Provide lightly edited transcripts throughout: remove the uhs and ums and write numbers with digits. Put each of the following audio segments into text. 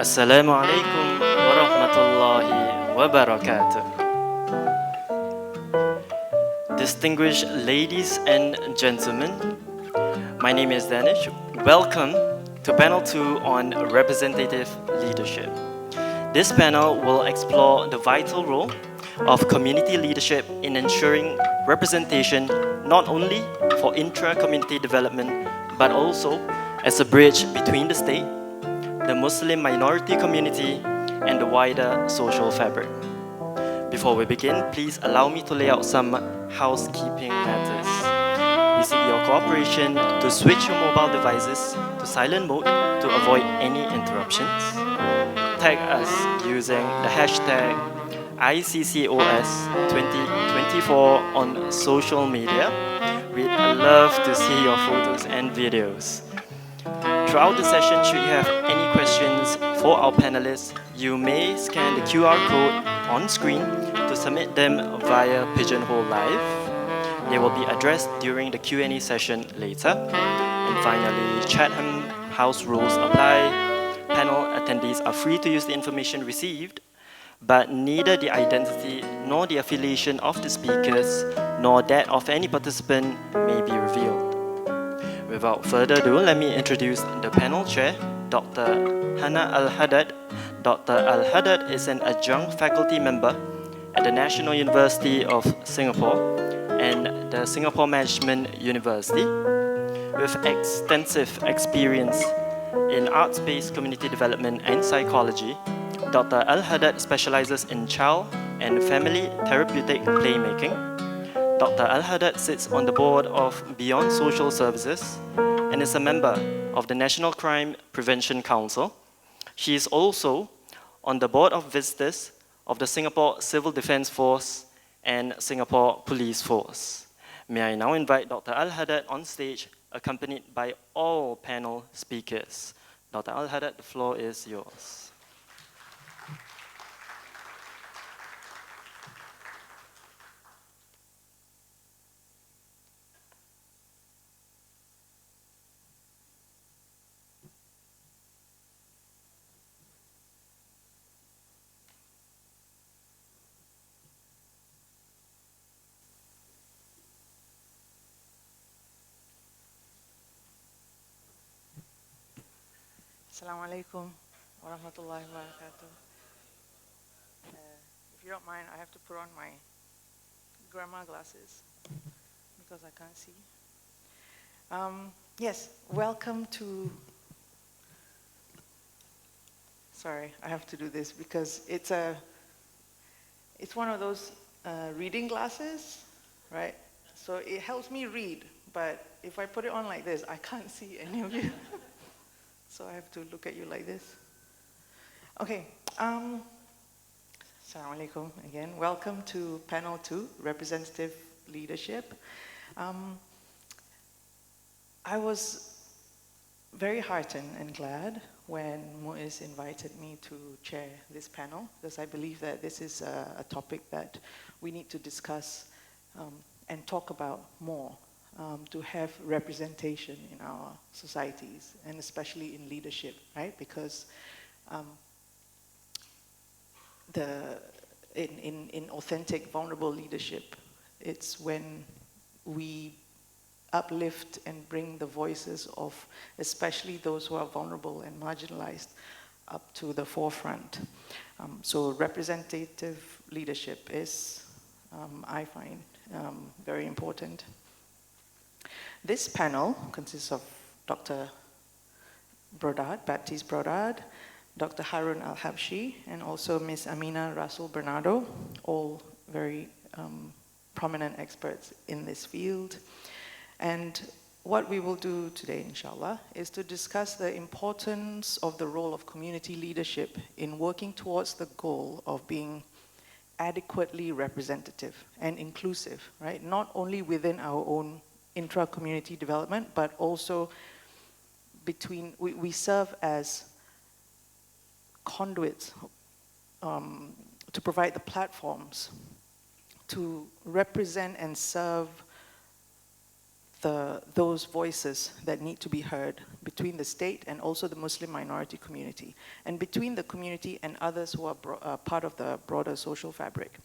Assalamu alaikum wa rahmatullahi wa barakatuh. Distinguished ladies and gentlemen, my name is Danish. Welcome to panel 2 on representative leadership. This panel will explore the vital role of community leadership in ensuring representation not only for intra-community development, but also as a bridge between the state, the Muslim minority community, and the wider social fabric. Before we begin, please allow me to lay out some housekeeping matters. We seek your cooperation to switch your mobile devices to silent mode to avoid any interruptions. Tag us using the hashtag ICCOS2024 on social media. We'd love to see your photos and videos. Throughout the session, should you have any questions for our panelists, you may scan the QR code on screen to submit them via Pigeonhole Live. They will be addressed during the Q&A session later. And finally, Chatham House rules apply. Panel attendees are free to use the information received, but neither the identity nor the affiliation of the speakers nor that of any participant may be revealed. Without further ado, let me introduce the panel chair, Dr. Hana Alhadad. Dr. Alhadad is an adjunct faculty member at the National University of Singapore and the Singapore Management University. With extensive experience in arts-based community development and psychology, Dr. Alhadad specializes in child and family therapeutic playmaking. Dr. Alhadad sits on the board of Beyond Social Services and is a member of the National Crime Prevention Council. She is also on the board of visitors of the Singapore Civil Defence Force and Singapore Police Force. May I now invite Dr. Alhadad on stage, accompanied by all panel speakers. Dr. Alhadad, the floor is yours. Assalamu alaikum wa rahmatullahi wa barakatuh. If you don't mind, I have to put on my grandma glasses because I can't see. Yes, welcome to... Sorry, I have to do this because it's one of those reading glasses, right? So it helps me read, but if I put it on like this, I can't see any of you. So I have to look at you like this. Okay. Assalamu alaikum again. Welcome to panel 2, representative leadership. I was very heartened and glad when Muiz invited me to chair this panel, because I believe that this is a topic that we need to discuss and talk about more. To have representation in our societies, and especially in leadership, right? Because in authentic, vulnerable leadership, it's when we uplift and bring the voices of especially those who are vulnerable and marginalized up to the forefront. So representative leadership is, I find, very important. This panel consists of Dr. Brodard, Baptiste Brodard, Dr. Harun Alhabsyi, and also Ms. Amina Rasul-Bernardo, all very prominent experts in this field. And what we will do today, inshallah, is to discuss the importance of the role of community leadership in working towards the goal of being adequately representative and inclusive, right? Not only within our own intra-community development, but also between, we serve as conduits to provide the platforms to represent and serve those voices that need to be heard between the state and also the Muslim minority community, and between the community and others who are part of the broader social fabric.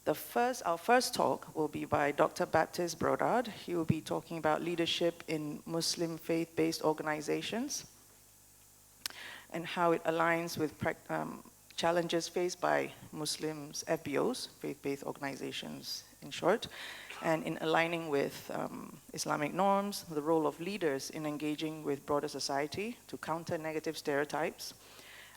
Our first talk will be by Dr. Baptiste Brodard. He will be talking about leadership in Muslim faith-based organizations and how it aligns with challenges faced by Muslims, FBOs, faith-based organizations in short, and in aligning with Islamic norms, the role of leaders in engaging with broader society to counter negative stereotypes,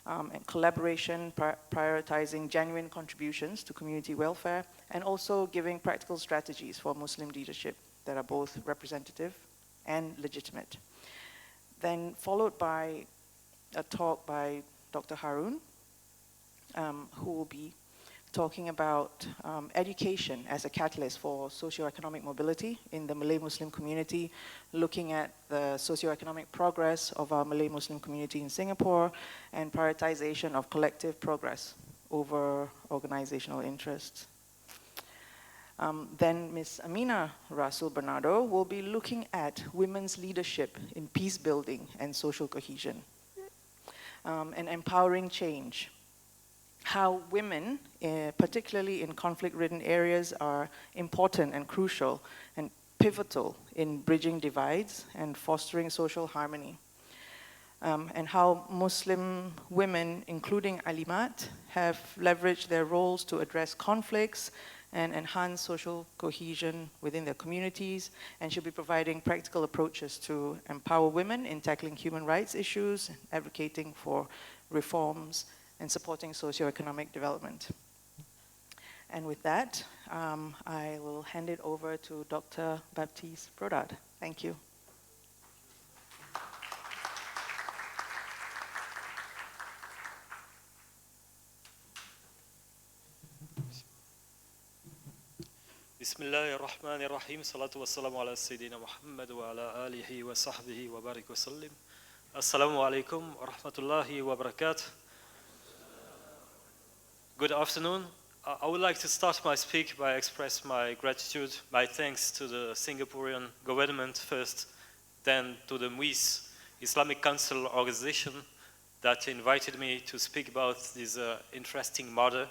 and collaboration, prioritizing genuine contributions to community welfare, and also giving practical strategies for Muslim leadership that are both representative and legitimate. Then followed by a talk by Dr. Harun, who will be talking about education as a catalyst for socioeconomic mobility in the Malay Muslim community, looking at the socioeconomic progress of our Malay Muslim community in Singapore, and prioritization of collective progress over organizational interests. Then Ms. Amina Rasul-Bernardo will be looking at women's leadership in peace building and social cohesion, and empowering change. How women, particularly in conflict-ridden areas, are important and crucial and pivotal in bridging divides and fostering social harmony. And how Muslim women, including alimat, have leveraged their roles to address conflicts and enhance social cohesion within their communities, and should be providing practical approaches to empower women in tackling human rights issues, advocating for reforms, and supporting socioeconomic development. And with that, I will hand it over to Dr. Baptiste Brodard. Thank you. Bismillahirrahmanirrahim. Salatu wassalamu ala Sayyidina Muhammad wa ala alihi wa sahbihi wa barik wa sallim. Assalamu alaikum wa rahmatullahi wa barakatuh. Good afternoon. I would like to start my speech by express my gratitude, my thanks to the Singaporean government first, then to the MUIS, Islamic Council organization, that invited me to speak about this interesting matter.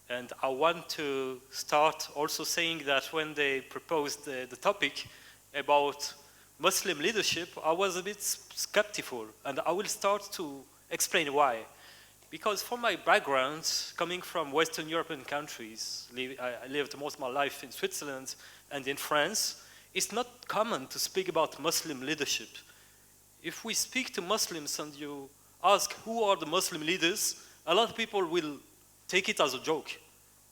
And I want to start also saying that when they proposed the topic about Muslim leadership, I was a bit skeptical, and I will start to explain why. Because from my background, coming from Western European countries, I lived most of my life in Switzerland and in France, it's not common to speak about Muslim leadership. If we speak to Muslims and you ask who are the Muslim leaders, a lot of people will take it as a joke.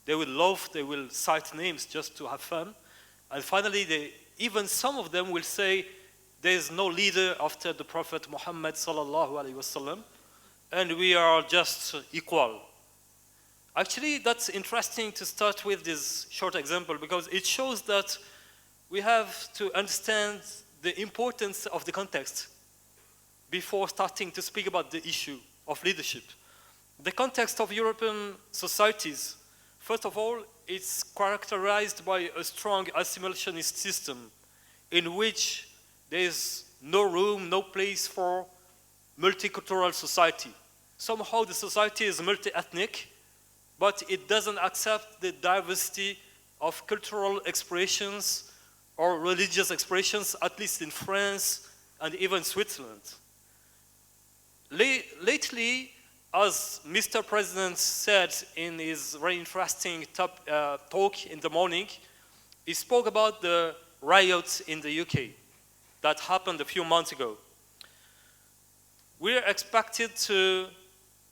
They will laugh, they will cite names just to have fun. And finally, even some of them will say, there is no leader after the Prophet Muhammad sallallahu alaihi wasallam, and we are just equal. Actually, that's interesting to start with this short example, because it shows that we have to understand the importance of the context before starting to speak about the issue of leadership. The context of European societies, first of all, it's characterized by a strong assimilationist system in which there is no room, no place for multicultural society. Somehow the society is multi-ethnic, but it doesn't accept the diversity of cultural expressions or religious expressions, at least in France and even Switzerland. Lately, as Mr. President said in his very interesting talk in the morning, he spoke about the riots in the UK that happened a few months ago. We're expected to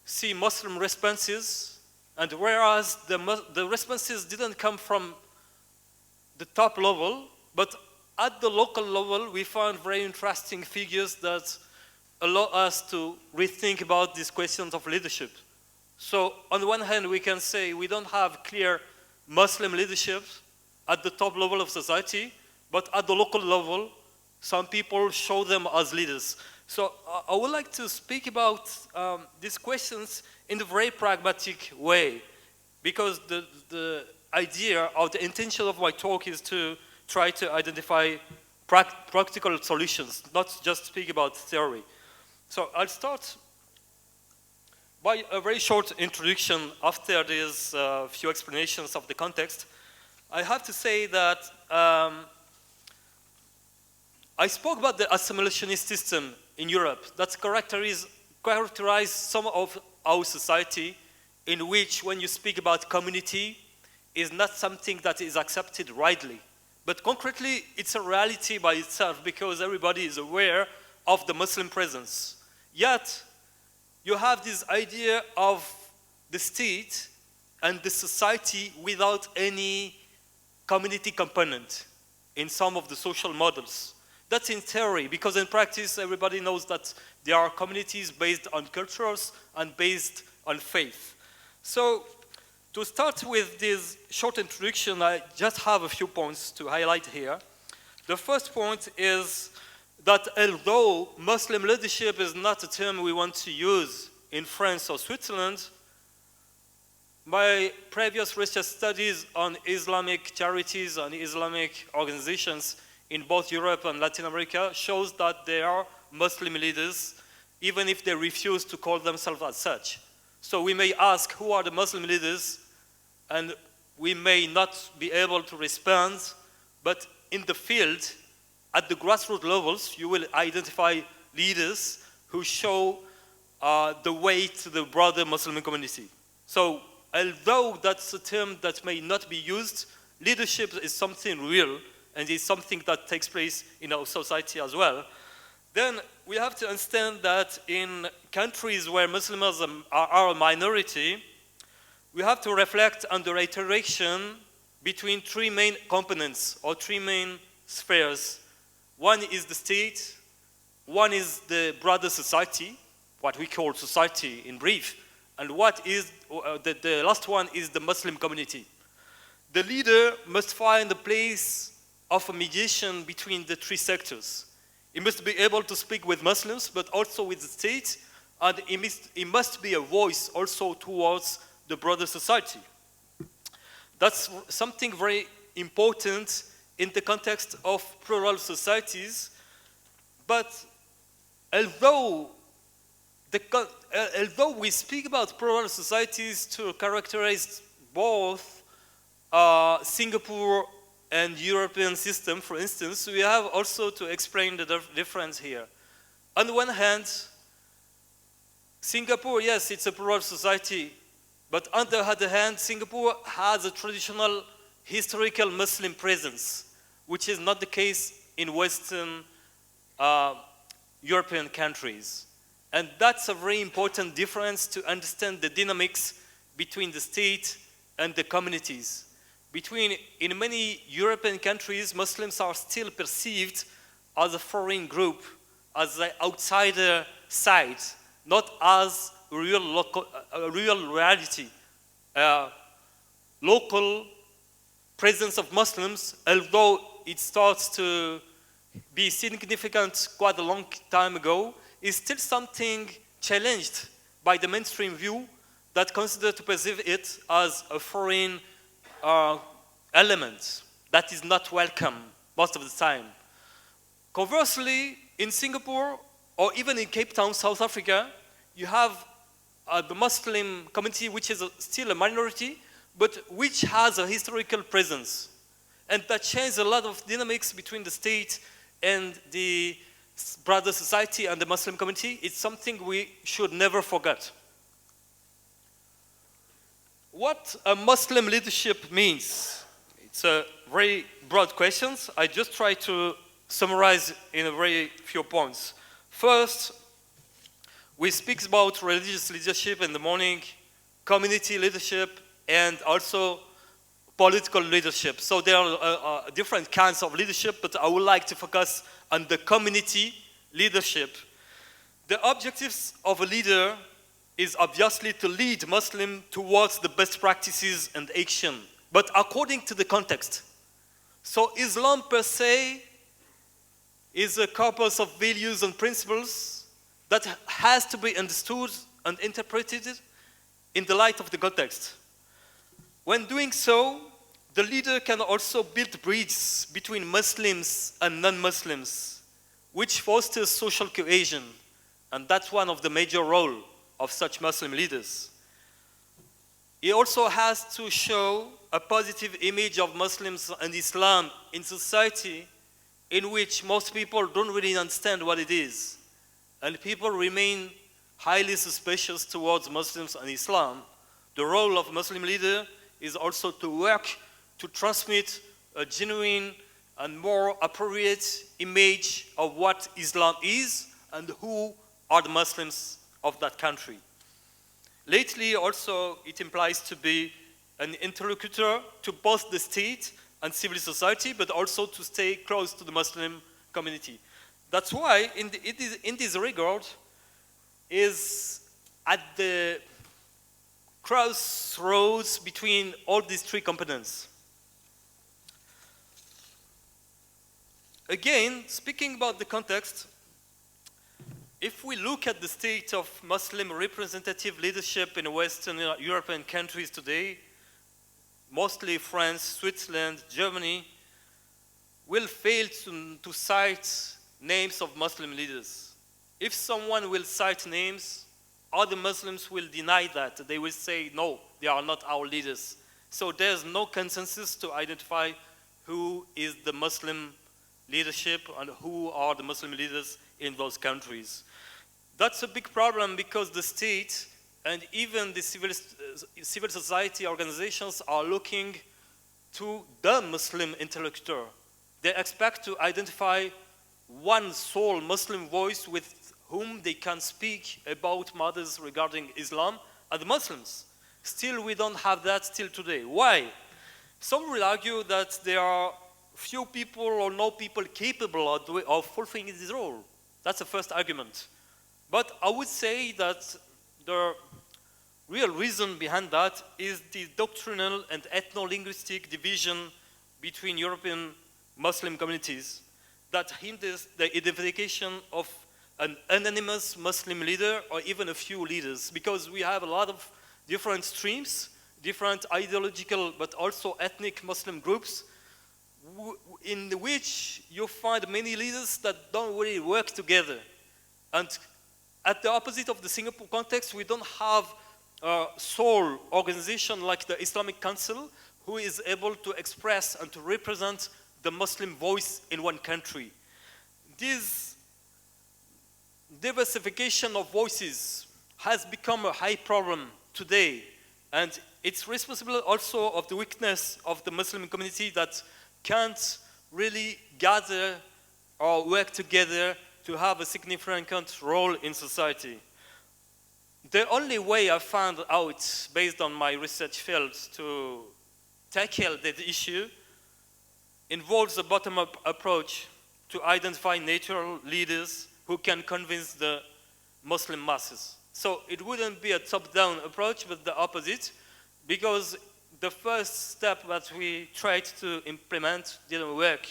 see Muslim responses, and whereas the responses didn't come from the top level, but at the local level, we found very interesting figures that allow us to rethink about these questions of leadership. So on the one hand, we can say we don't have clear Muslim leadership at the top level of society, but at the local level, some people show them as leaders. So I would like to speak about these questions in a very pragmatic way, because the idea or the intention of my talk is to try to identify practical solutions, not just speak about theory. So I'll start by a very short introduction after these few explanations of the context. I have to say that I spoke about the assimilationist system in Europe that characterize some of our society, in which when you speak about community, is not something that is accepted widely. But concretely, it's a reality by itself because everybody is aware of the Muslim presence. Yet, you have this idea of the state and the society without any community component in some of the social models. That's in theory, because in practice, everybody knows that there are communities based on cultures and based on faith. So, to start with this short introduction, I just have a few points to highlight here. The first point is that although Muslim leadership is not a term we want to use in France or Switzerland, my previous research studies on Islamic charities and Islamic organizations in both Europe and Latin America shows that they are Muslim leaders, even if they refuse to call themselves as such. So we may ask, who are the Muslim leaders? And we may not be able to respond, but in the field, at the grassroots levels, you will identify leaders who show the way to the broader Muslim community. So although that's a term that may not be used, leadership is something real, and is something that takes place in our society as well. Then we have to understand that in countries where Muslims are a minority, we have to reflect on the interaction between three main components or three main spheres. One is the state, one is the broader society, what we call society in brief, and what is the last one is the Muslim community. The leader must find a place of a mediation between the three sectors. He must be able to speak with Muslims, but also with the state, and he must be a voice also towards the broader society. That's something very important in the context of plural societies, but although we speak about plural societies to characterize both Singapore and European system, for instance, we have also to explain the difference here. On the one hand, Singapore, yes, it's a plural society, but on the other hand, Singapore has a traditional historical Muslim presence, which is not the case in Western European countries. And that's a very important difference to understand the dynamics between the state and the communities. In many European countries, Muslims are still perceived as a foreign group, as an outsider side, not as a real reality. Local presence of Muslims, although it starts to be significant quite a long time ago, is still something challenged by the mainstream view that consider to perceive it as a foreign element that is not welcome most of the time. Conversely, in Singapore or even in Cape Town, South Africa, you have the Muslim community, which is still a minority, but which has a historical presence. And that changes a lot of dynamics between the state and the broader society and the Muslim community. It's something we should never forget. What a Muslim leadership means, it's a very broad question. I just try to summarize in a very few points. First, we speak about religious leadership in the morning, community leadership, and also political leadership. So there are different kinds of leadership, but I would like to focus on the community leadership. The objectives of a leader is obviously to lead Muslims towards the best practices and action, but according to the context. So Islam per se is a corpus of values and principles that has to be understood and interpreted in the light of the context. When doing so, The leader can also build bridges between Muslims and non-Muslims, which fosters social cohesion, and that's one of the major roles of such Muslim leaders. He also has to show a positive image of Muslims and Islam in society in which most people don't really understand what it is, and people remain highly suspicious towards Muslims and Islam. The role of Muslim leader is also to work to transmit a genuine and more appropriate image of what Islam is and who are the Muslims of that country. Lately, also, it implies to be an interlocutor to both the state and civil society, but also to stay close to the Muslim community. That's why, in this regard, is at the crossroads between all these three components. Again, speaking about the context, if we look at the state of Muslim representative leadership in Western European countries today, mostly France, Switzerland, Germany, will fail to cite names of Muslim leaders. If someone will cite names, other Muslims will deny that. They will say, no, they are not our leaders. So there's no consensus to identify who is the Muslim leadership and who are the Muslim leaders in those countries. That's a big problem because the state and even the civil society organizations are looking to the Muslim interlocutor. They expect to identify one sole Muslim voice with whom they can speak about matters regarding Islam and the Muslims. Still, we don't have that still today. Why? Some will argue that there are few people or no people capable of fulfilling this role. That's the first argument. But I would say that the real reason behind that is the doctrinal and ethno-linguistic division between European Muslim communities that hinders the identification of an anonymous Muslim leader or even a few leaders, because we have a lot of different streams, different ideological but also ethnic Muslim groups in which you find many leaders that don't really work together. And at the opposite of the Singapore context, we don't have a sole organization like the Islamic Council who is able to express and to represent the Muslim voice in one country. This diversification of voices has become a high problem today, and it's responsible also of the weakness of the Muslim community that can't really gather or work together to have a significant role in society. The only way I found out, based on my research fields, to tackle that issue involves a bottom-up approach to identify natural leaders who can convince the Muslim masses. So it wouldn't be a top-down approach, but the opposite, because the first step that we tried to implement didn't work.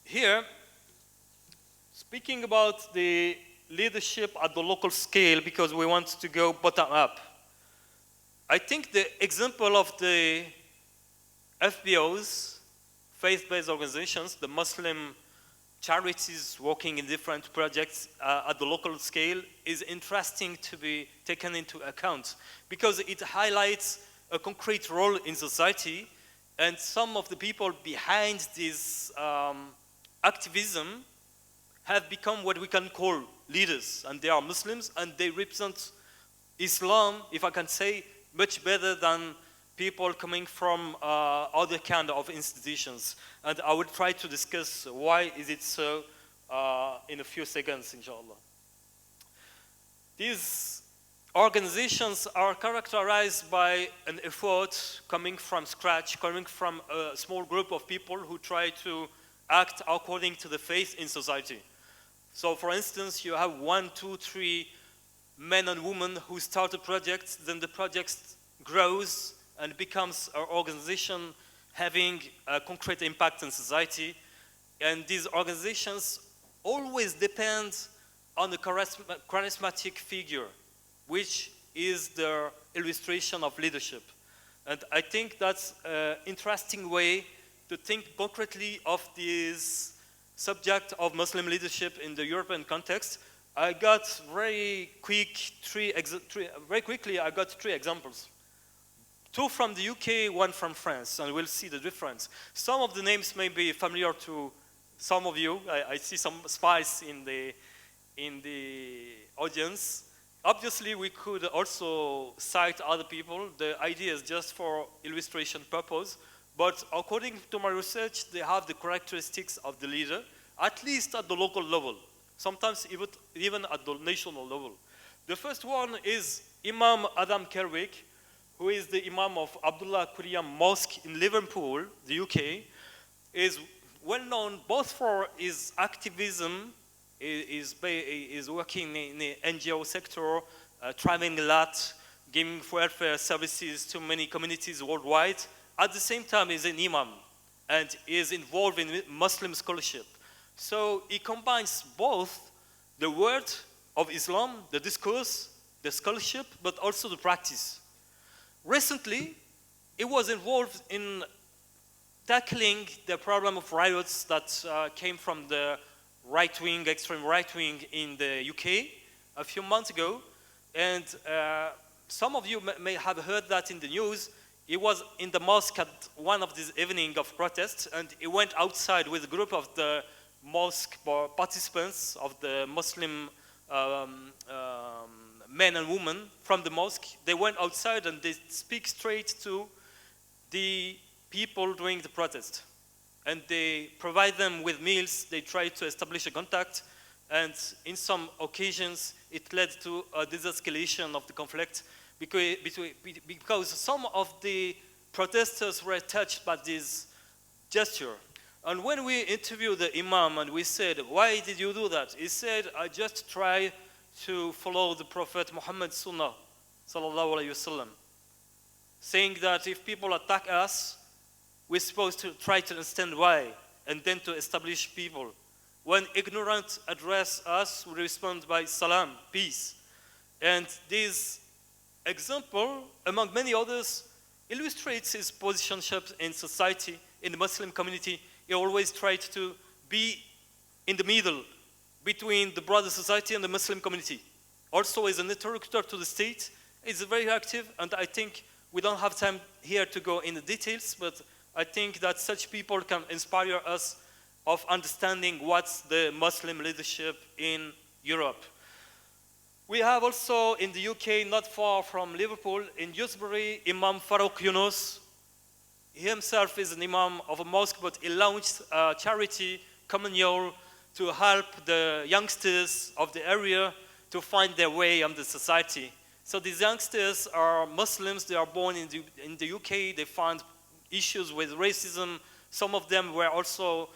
Here, speaking about the leadership at the local scale, because we want to go bottom-up, I think the example of the FBOs, faith-based organizations, the Muslim charities working in different projects at the local scale, is interesting to be taken into account because it highlights a concrete role in society, and some of the people behind this activism have become what we can call leaders, and they are Muslims, and they represent Islam, if I can say, much better than people coming from other kind of institutions. And I will try to discuss why is it so in a few seconds, inshallah. These organizations are characterized by an effort coming from scratch, coming from a small group of people who try to act according to the faith in society. So for instance, you have 1, 2, 3 men and women who start a project, then the project grows and becomes an organization having a concrete impact on society. And these organizations always depend on a charismatic figure, which is the illustration of leadership. And I think that's an interesting way to think concretely of this subject of Muslim leadership in the European context. I got very quickly, I got three examples. Two from the UK, one from France, and we'll see the difference. Some of the names may be familiar to some of you. I see some spies in the audience. Obviously, we could also cite other people. The idea is just for illustration purpose. But according to my research, they have the characteristics of the leader, at least at the local level, sometimes even at the national level. The first one is Imam Adam Kerwick, who is the Imam of Abdullah Kuriyam Mosque in Liverpool, the UK, is well known both for his activism, is working in the NGO sector, traveling a lot, giving welfare services to many communities worldwide. At the same time, he's an imam and is involved in Muslim scholarship. So he combines both the word of Islam, the discourse, the scholarship, but also the practice. Recently, he was involved in tackling the problem of riots that came from the right-wing, extreme right-wing in the UK a few months ago. And some of you may have heard that in the news. He was in the mosque at one of these evenings of protests, and he went outside with a group of the mosque participants of the Muslim men and women from the mosque. They went outside and they speak straight to the people doing the protest. And they provide them with meals, they try to establish a contact, and in some occasions it led to a de-escalation of the conflict because some of the protesters were touched by this gesture. And when we interviewed the imam and we said, why did you do that? He said, I just try to follow the Prophet Muhammad Sunnah, sallallahu alayhi wasallam, saying that if people attack us, we're supposed to try to understand why, and then to establish people. When ignorant address us, we respond by salam, peace. And this example, among many others, illustrates his positionship in society, in the Muslim community. He always tried to be in the middle between the broader society and the Muslim community. Also, as an interlocutor to the state, he's very active, and I think we don't have time here to go into details, but I think that such people can inspire us of understanding what's the Muslim leadership in Europe. We have also in the UK, not far from Liverpool, in Dewsbury, Imam Farouk Yunus. He himself is an imam of a mosque, but he launched a charity, communal, to help the youngsters of the area to find their way in the society. So these youngsters are Muslims, they are born in the UK, they find issues with racism. Some of them were also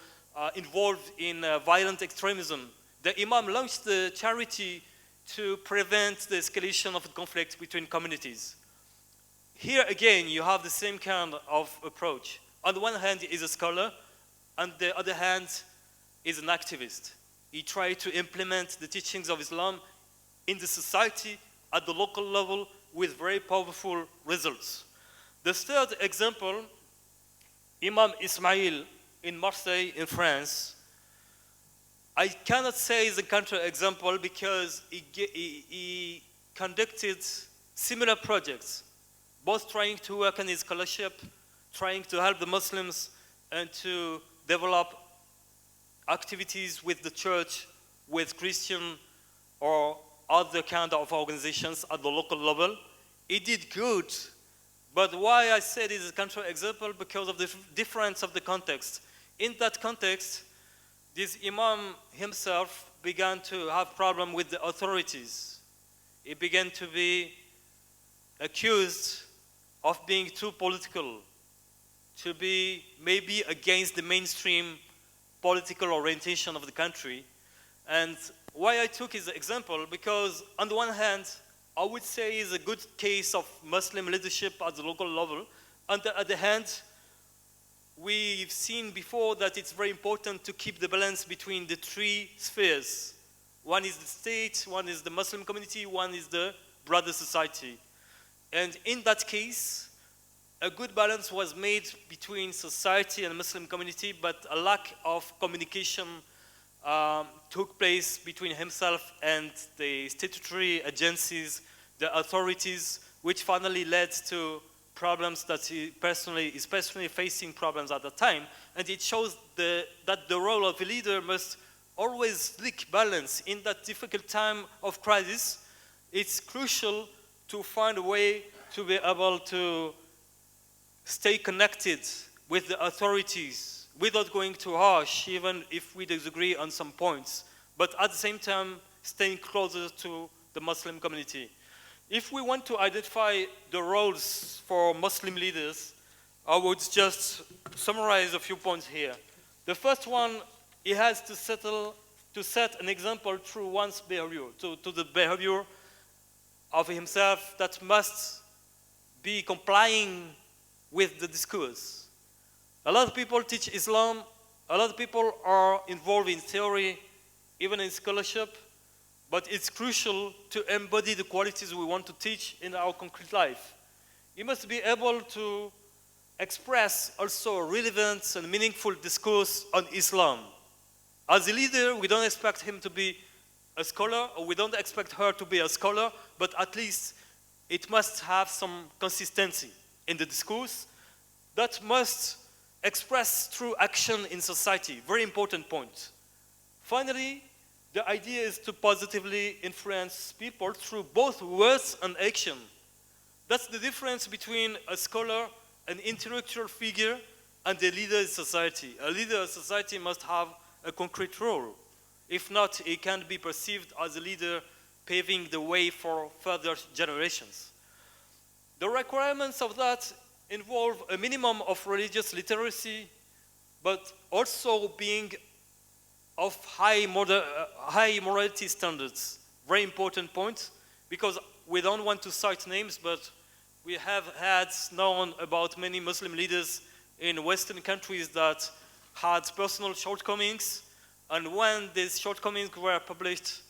involved in violent extremism. The imam launched the charity to prevent the escalation of the conflict between communities. Here again, you have the same kind of approach. On the one hand, he is a scholar, on the other hand, is an activist. He tried to implement the teachings of Islam in the society at the local level with very powerful results. The third example, Imam Ismail in Marseille in France. I cannot say is a counter example because he conducted similar projects, both trying to work on his scholarship, trying to help the Muslims and to develop activities with the church, with Christian or other kind of organizations at the local level. He did good, but why I said it is a counter example because of the difference of the context. In that context, this imam himself began to have problem with the authorities. He began to be accused of being too political, to be maybe against the mainstream political orientation of the country. And why I took his example, because on the one hand, I would say is a good case of Muslim leadership at the local level. On the other hand, we've seen before that it's very important to keep the balance between the three spheres. One is the state, one is the Muslim community, one is the broader society. And in that case, a good balance was made between society and Muslim community, but a lack of communication took place between himself and the statutory agencies, the authorities, which finally led to problems that he is personally facing problems at the time. And it shows that the role of a leader must always seek balance in that difficult time of crisis. It's crucial to find a way to be able to stay connected with the authorities without going too harsh, even if we disagree on some points, but at the same time staying closer to the Muslim community. If we want to identify the roles for Muslim leaders, I would just summarize a few points here. The first one, he has to set an example through one's behavior, to the behavior of himself that must be complying with the discourse. A lot of people teach Islam, a lot of people are involved in theory, even in scholarship, but it's crucial to embody the qualities we want to teach in our concrete life. You must be able to express also relevant and meaningful discourse on Islam. As a leader, we don't expect him to be a scholar, or we don't expect her to be a scholar, but at least it must have some consistency in the discourse that must express through action in society. Very important point. Finally, the idea is to positively influence people through both words and action. That's the difference between a scholar, an intellectual figure, and a leader in society. A leader in society must have a concrete role. If not, he can be perceived as a leader paving the way for further generations. The requirements of that involve a minimum of religious literacy, but also being of high morality standards. Very important point, because we don't want to cite names, but we have had known about many Muslim leaders in Western countries that had personal shortcomings, and when these shortcomings were published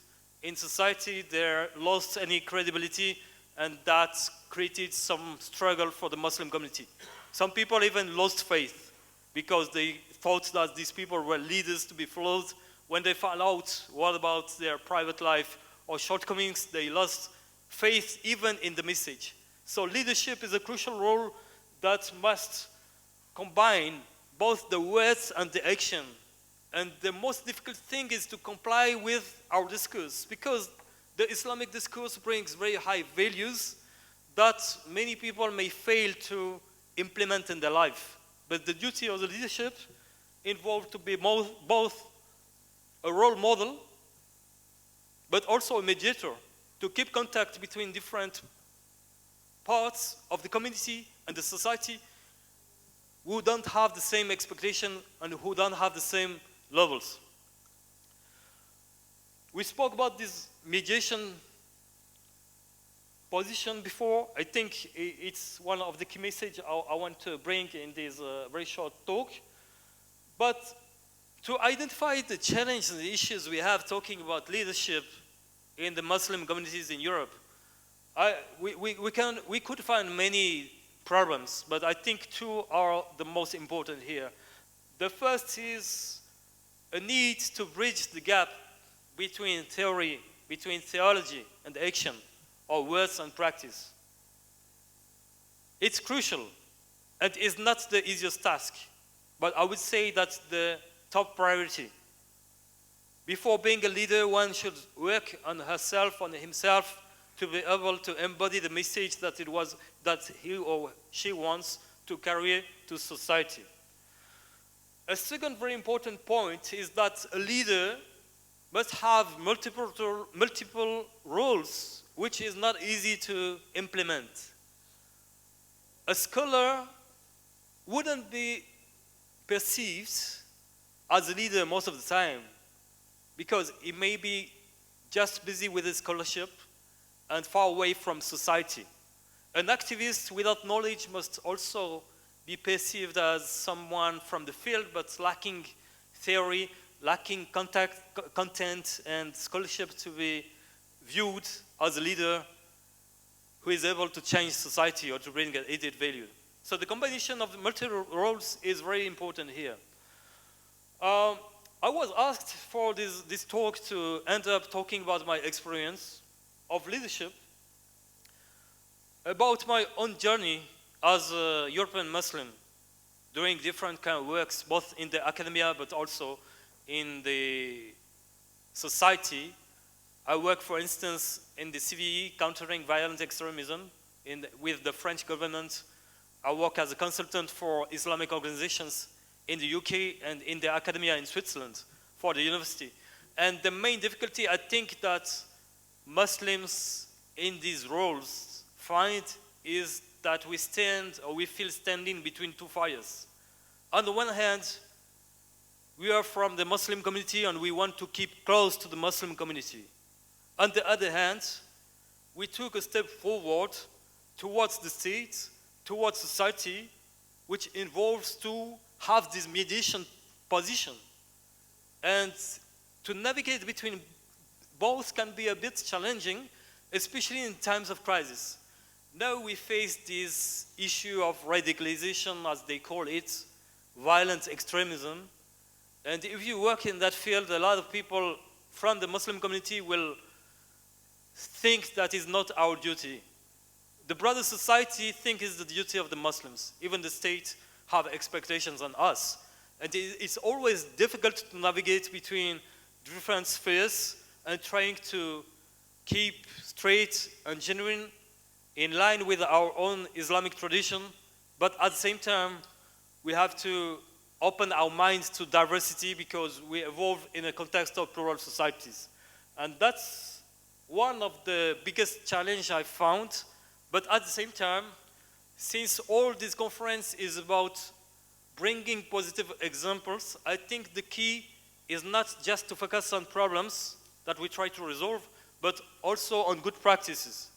in society, they lost any credibility, and that created some struggle for the Muslim community. Some people even lost faith because they thought that these people were leaders to be followed. When they found out what about their private life or shortcomings, they lost faith even in the message. So leadership is a crucial role that must combine both the words and the action. And the most difficult thing is to comply with our discourse, because the Islamic discourse brings very high values that many people may fail to implement in their life. But the duty of the leadership involves to be both a role model, but also a mediator, to keep contact between different parts of the community and the society who don't have the same expectation and who don't have the same levels. We spoke about this mediation position before. I think it's one of the key messages I want to bring in this very short talk. But to identify the challenges and the issues we have talking about leadership in the Muslim communities in Europe, we could find many problems, but I think two are the most important here. The first is a need to bridge the gap between theology and action, or words and practice. It's crucial, and is not the easiest task, but I would say that's the top priority. Before being a leader, one should work on herself, on himself, to be able to embody the message that he or she wants to carry to society. A second very important point is that a leader must have multiple roles, which is not easy to implement. A scholar wouldn't be perceived as a leader most of the time, because he may be just busy with his scholarship and far away from society. An activist without knowledge must also be perceived as someone from the field, but lacking theory, lacking content and scholarship to be viewed as a leader who is able to change society or to bring an added value. So the combination of the multiple roles is very important here. I was asked for this talk to end up talking about my experience of leadership, about my own journey as a European Muslim, doing different kind of works, both in the academia but also in the society. I work, for instance, in the CVE, countering violent extremism, with the French government. I work as a consultant for Islamic organizations in the UK and in the academia in Switzerland for the university. And the main difficulty I think that Muslims in these roles find is that we feel standing between two fires. On the one hand, we are from the Muslim community and we want to keep close to the Muslim community. On the other hand, we took a step forward towards the state, towards society, which involves to have this mediation position. And to navigate between both can be a bit challenging, especially in times of crisis. Now we face this issue of radicalization, as they call it, violent extremism. And if you work in that field, a lot of people from the Muslim community will think that is not our duty. The broader society think it's the duty of the Muslims. Even the state have expectations on us. And it's always difficult to navigate between different spheres and trying to keep straight and genuine in line with our own Islamic tradition, but at the same time, we have to open our minds to diversity because we evolve in a context of plural societies. And that's one of the biggest challenges I found, but at the same time, since all this conference is about bringing positive examples, I think the key is not just to focus on problems that we try to resolve, but also on good practices.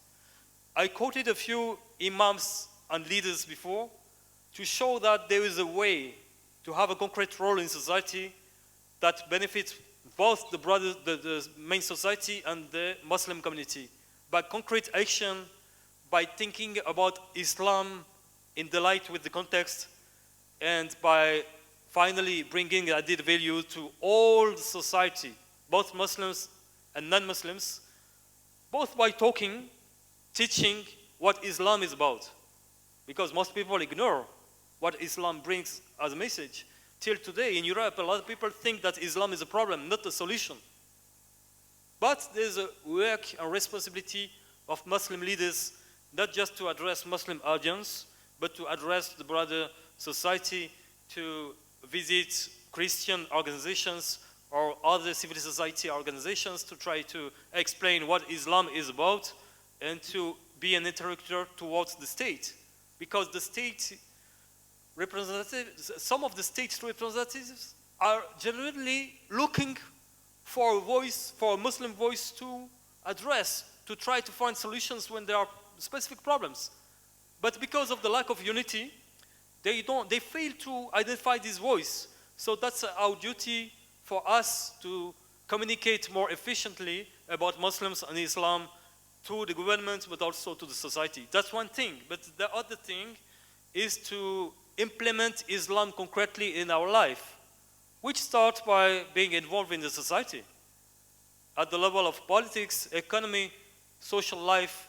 I quoted a few imams and leaders before to show that there is a way to have a concrete role in society that benefits both the main society and the Muslim community. By concrete action, by thinking about Islam in the light with the context, and by finally bringing added value to all society, both Muslims and non-Muslims, both by talking, teaching what Islam is about. Because most people ignore what Islam brings as a message. Till today in Europe, a lot of people think that Islam is a problem, not a solution. But there's a work and responsibility of Muslim leaders, not just to address Muslim audience, but to address the broader society, to visit Christian organizations or other civil society organizations to try to explain what Islam is about and to be an interlocutor towards the state. Because the state representatives, some of the state representatives are genuinely looking for a voice, for a Muslim voice to address, to try to find solutions when there are specific problems. But because of the lack of unity, they fail to identify this voice. So that's our duty for us to communicate more efficiently about Muslims and Islam to the government, but also to the society. That's one thing. But the other thing is to implement Islam concretely in our life, which starts by being involved in the society. At the level of politics, economy, social life,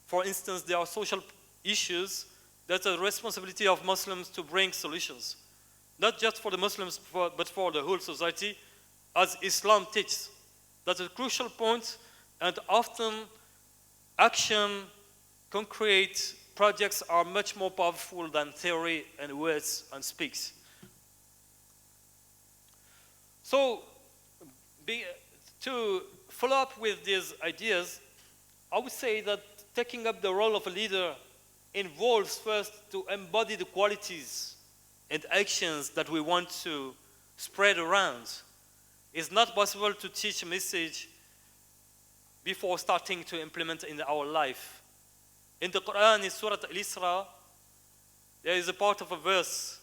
for instance, there are social issues that's a responsibility of Muslims to bring solutions. Not just for the Muslims, but for the whole society, as Islam teaches. That's a crucial point, and often action, concrete projects are much more powerful than theory and words and speaks. So, to follow up with these ideas, I would say that taking up the role of a leader involves first to embody the qualities and actions that we want to spread around. It's not possible to teach a message before starting to implement in our life. In the Quran, in Surah Al-Isra, there is a part of a verse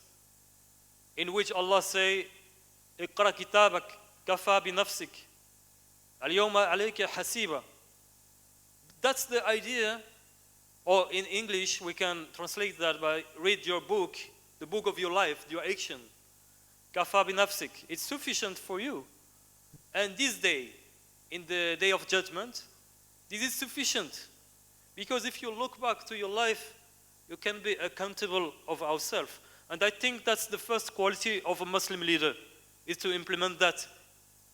in which Allah says, اقرأ كتابك كفى بنفسك اليوم عليك حسيبا. That's the idea Or in English, we can translate that by read your book, the book of your life, your action. Kafa binafsik. It's sufficient for you. And this day, in the day of judgment, this is sufficient. Because if you look back to your life, you can be accountable of ourselves. And I think that's the first quality of a Muslim leader, is to implement that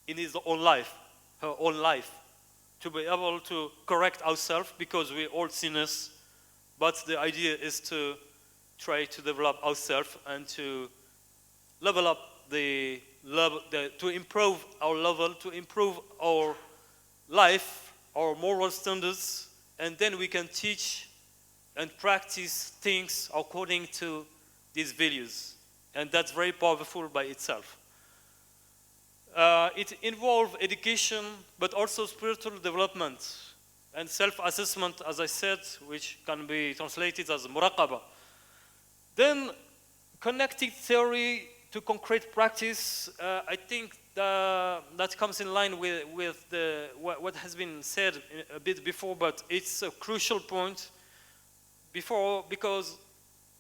in his own life, her own life. To be able to correct ourselves, because we're all sinners. But the idea is to try to develop ourselves and to level up to improve our level, to improve our life, our moral standards, and then we can teach and practice things according to these values. And that's very powerful by itself. It involves education, but also spiritual development and self-assessment, as I said, which can be translated as muraqaba. Then connecting theory to concrete practice, I think that comes in line with what has been said a bit before, but it's a crucial point because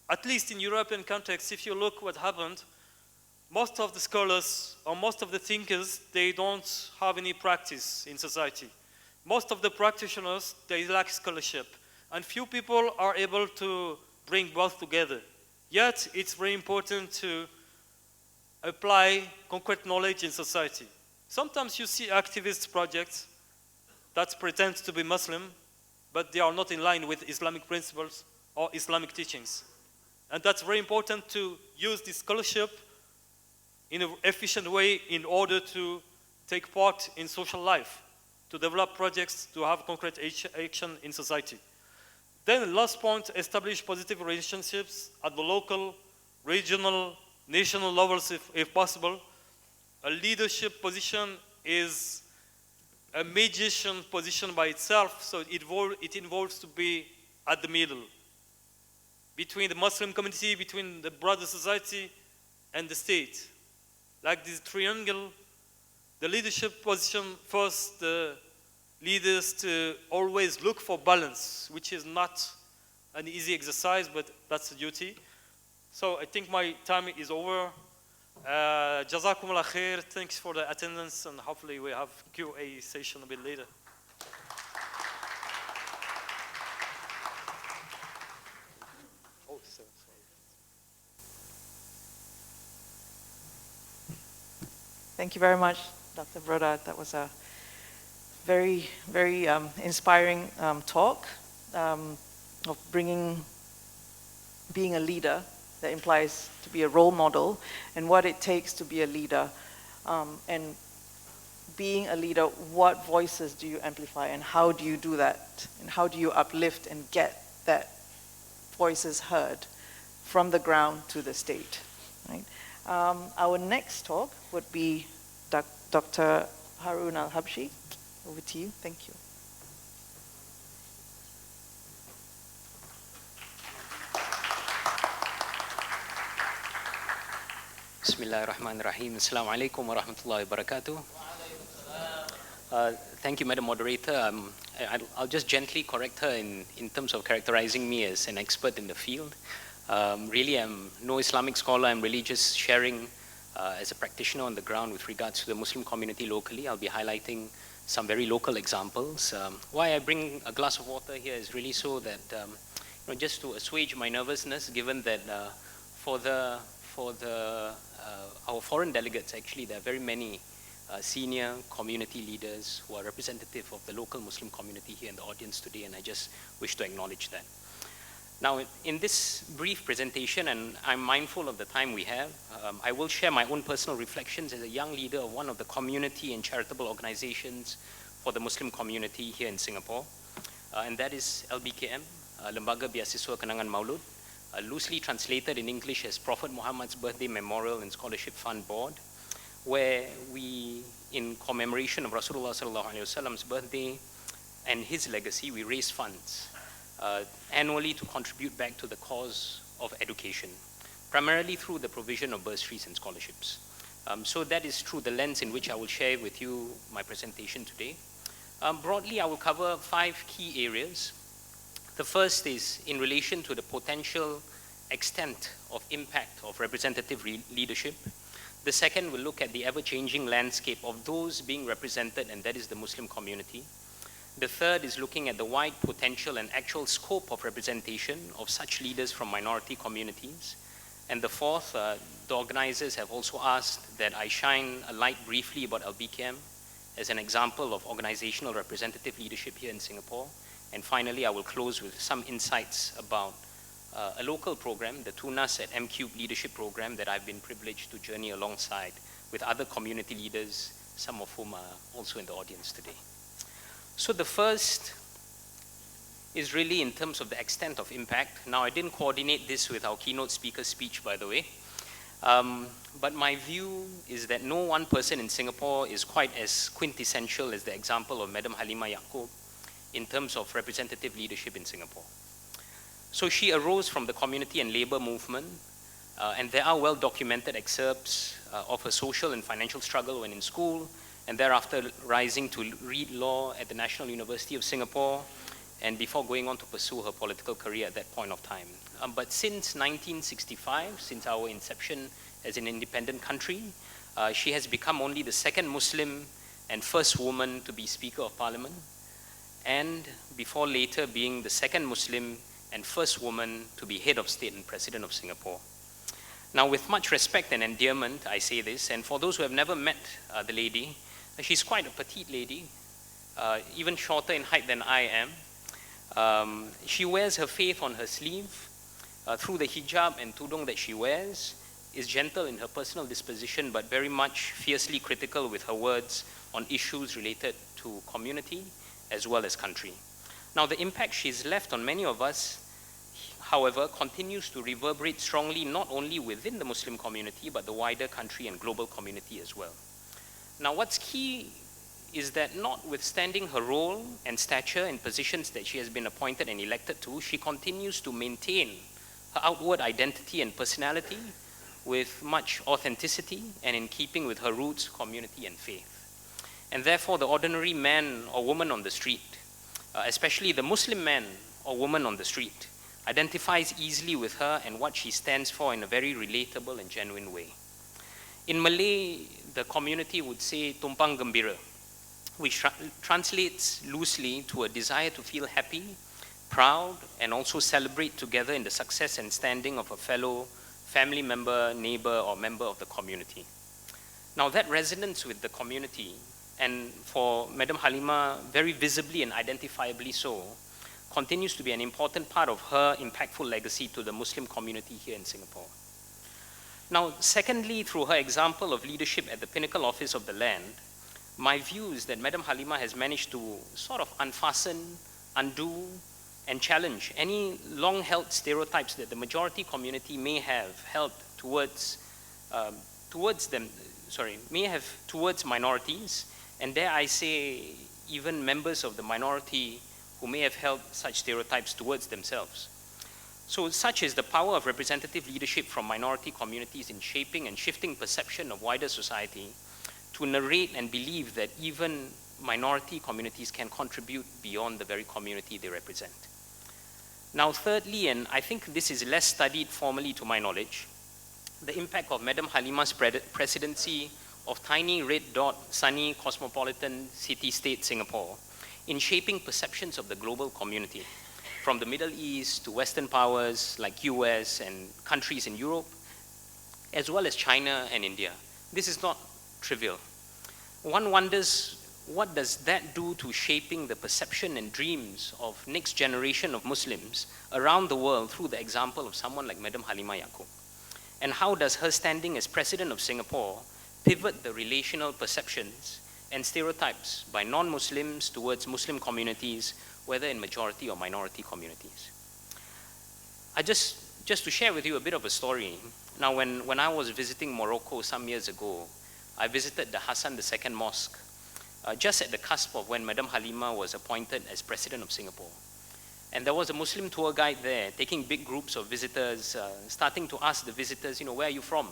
at least in European context, if you look what happened, most of the scholars or most of the thinkers, they don't have any practice in society. Most of the practitioners, they lack scholarship, and few people are able to bring both together. Yet, it's very important to apply concrete knowledge in society. Sometimes you see activist projects that pretend to be Muslim, but they are not in line with Islamic principles or Islamic teachings. And that's very important to use this scholarship in an efficient way in order to take part in social life, to develop projects, to have concrete action in society. Then the last point, establish positive relationships at the local, regional, national levels if possible. A leadership position is a mediation position by itself, so it involves to be at the middle, between the Muslim community, between the broader society, and the state. Like this triangle, the leadership position forces the leaders to always look for balance, which is not an easy exercise, but that's a duty. So I think my time is over. Jazakumullah khair. Thanks for the attendance, and hopefully we have Q&A session a bit later. Oh, sorry. Thank you very much, Dr. Brodard. That was a very, very inspiring talk of being a leader. That implies to be a role model and what it takes to be a leader. And being a leader, what voices do you amplify and how do you do that? And how do you uplift and get that voices heard from the ground to the state? Right? Our next talk would be Dr. Harun Alhabsyi. Over to you. Thank you. Bismillahirrahmanirrahim. Assalamu alaikum wa rahmatullahi wa barakatuh. Thank you, Madam Moderator. I'll just gently correct her in terms of characterizing me as an expert in the field. Really, I'm no Islamic scholar. I'm really just sharing as a practitioner on the ground with regards to the Muslim community locally. I'll be highlighting some very local examples. Why I bring a glass of water here is really so that, just to assuage my nervousness, given that our foreign delegates, actually, there are very many senior community leaders who are representative of the local Muslim community here in the audience today, and I just wish to acknowledge that. Now, in this brief presentation, and I'm mindful of the time we have, I will share my own personal reflections as a young leader of one of the community and charitable organizations for the Muslim community here in Singapore, and that is LBKM, Lembaga Biasiswa Kenangan Maulud, loosely translated in English as Prophet Muhammad's Birthday Memorial and Scholarship Fund Board, where we, in commemoration of Rasulullah sallallahu alaihi wasallam's birthday and his legacy, we raise funds annually to contribute back to the cause of education, primarily through the provision of bursaries and scholarships. So that is through the lens in which I will share with you my presentation today. Broadly, I will cover 5 key areas. The first is in relation to the potential extent of impact of representative leadership. The second will look at the ever-changing landscape of those being represented, and that is the Muslim community. The third is looking at the wide potential and actual scope of representation of such leaders from minority communities. And the fourth, the organizers have also asked that I shine a light briefly about LBKM as an example of organizational representative leadership here in Singapore. And finally, I will close with some insights about a local program, the Tunas at M-Cube Leadership Program, that I've been privileged to journey alongside with other community leaders, some of whom are also in the audience today. So the first is really in terms of the extent of impact. Now, I didn't coordinate this with our keynote speaker's speech, by the way. But my view is that no one person in Singapore is quite as quintessential as the example of Madam Halimah Yacob in terms of representative leadership in Singapore. So she arose from the community and labor movement, and there are well-documented excerpts of her social and financial struggle when in school, and thereafter rising to read law at the National University of Singapore, and before going on to pursue her political career at that point of time. But since 1965, since our inception as an independent country, she has become only the second Muslim and first woman to be Speaker of Parliament, and before later being the second Muslim and first woman to be head of state and president of Singapore. Now, with much respect and endearment, I say this, and for those who have never met the lady, she's quite a petite lady, even shorter in height than I am. She wears her faith on her sleeve. Through the hijab and tudung that she wears, is gentle in her personal disposition, but very much fiercely critical with her words on issues related to community as well as country. Now, the impact she's left on many of us, however, continues to reverberate strongly not only within the Muslim community, but the wider country and global community as well. Now, what's key is that notwithstanding her role and stature in positions that she has been appointed and elected to, she continues to maintain her outward identity and personality with much authenticity and in keeping with her roots, community, and faith. And therefore, the ordinary man or woman on the street, especially the Muslim man or woman on the street, identifies easily with her and what she stands for in a very relatable and genuine way. In Malay, the community would say tumpang gembira, which translates loosely to a desire to feel happy, proud, and also celebrate together in the success and standing of a fellow family member, neighbor, or member of the community. Now, that resonance with the community, and for Madam Halimah, very visibly and identifiably so, continues to be an important part of her impactful legacy to the Muslim community here in Singapore. Now, secondly, through her example of leadership at the pinnacle office of the land, my view is that Madam Halimah has managed to sort of unfasten, undo, and challenge any long-held stereotypes that the majority community may have held towards minorities, and dare I say, even members of the minority who may have held such stereotypes towards themselves. So such is the power of representative leadership from minority communities in shaping and shifting perception of wider society to narrate and believe that even minority communities can contribute beyond the very community they represent. Now, thirdly, and I think this is less studied formally to my knowledge, the impact of Madam Halimah's presidency of tiny red dot sunny cosmopolitan city-state Singapore in shaping perceptions of the global community, from the Middle East to Western powers like US and countries in Europe, as well as China and India. This is not trivial. One wonders, what does that do to shaping the perception and dreams of next generation of Muslims around the world through the example of someone like Madam Halimah Yacob? And how does her standing as President of Singapore pivot the relational perceptions and stereotypes by non-Muslims towards Muslim communities, whether in majority or minority communities? Just to share with you a bit of a story. Now, when I was visiting Morocco some years ago, I visited the Hassan II Mosque, just at the cusp of when Madam Halimah was appointed as President of Singapore. And there was a Muslim tour guide there, taking big groups of visitors, starting to ask the visitors, where are you from?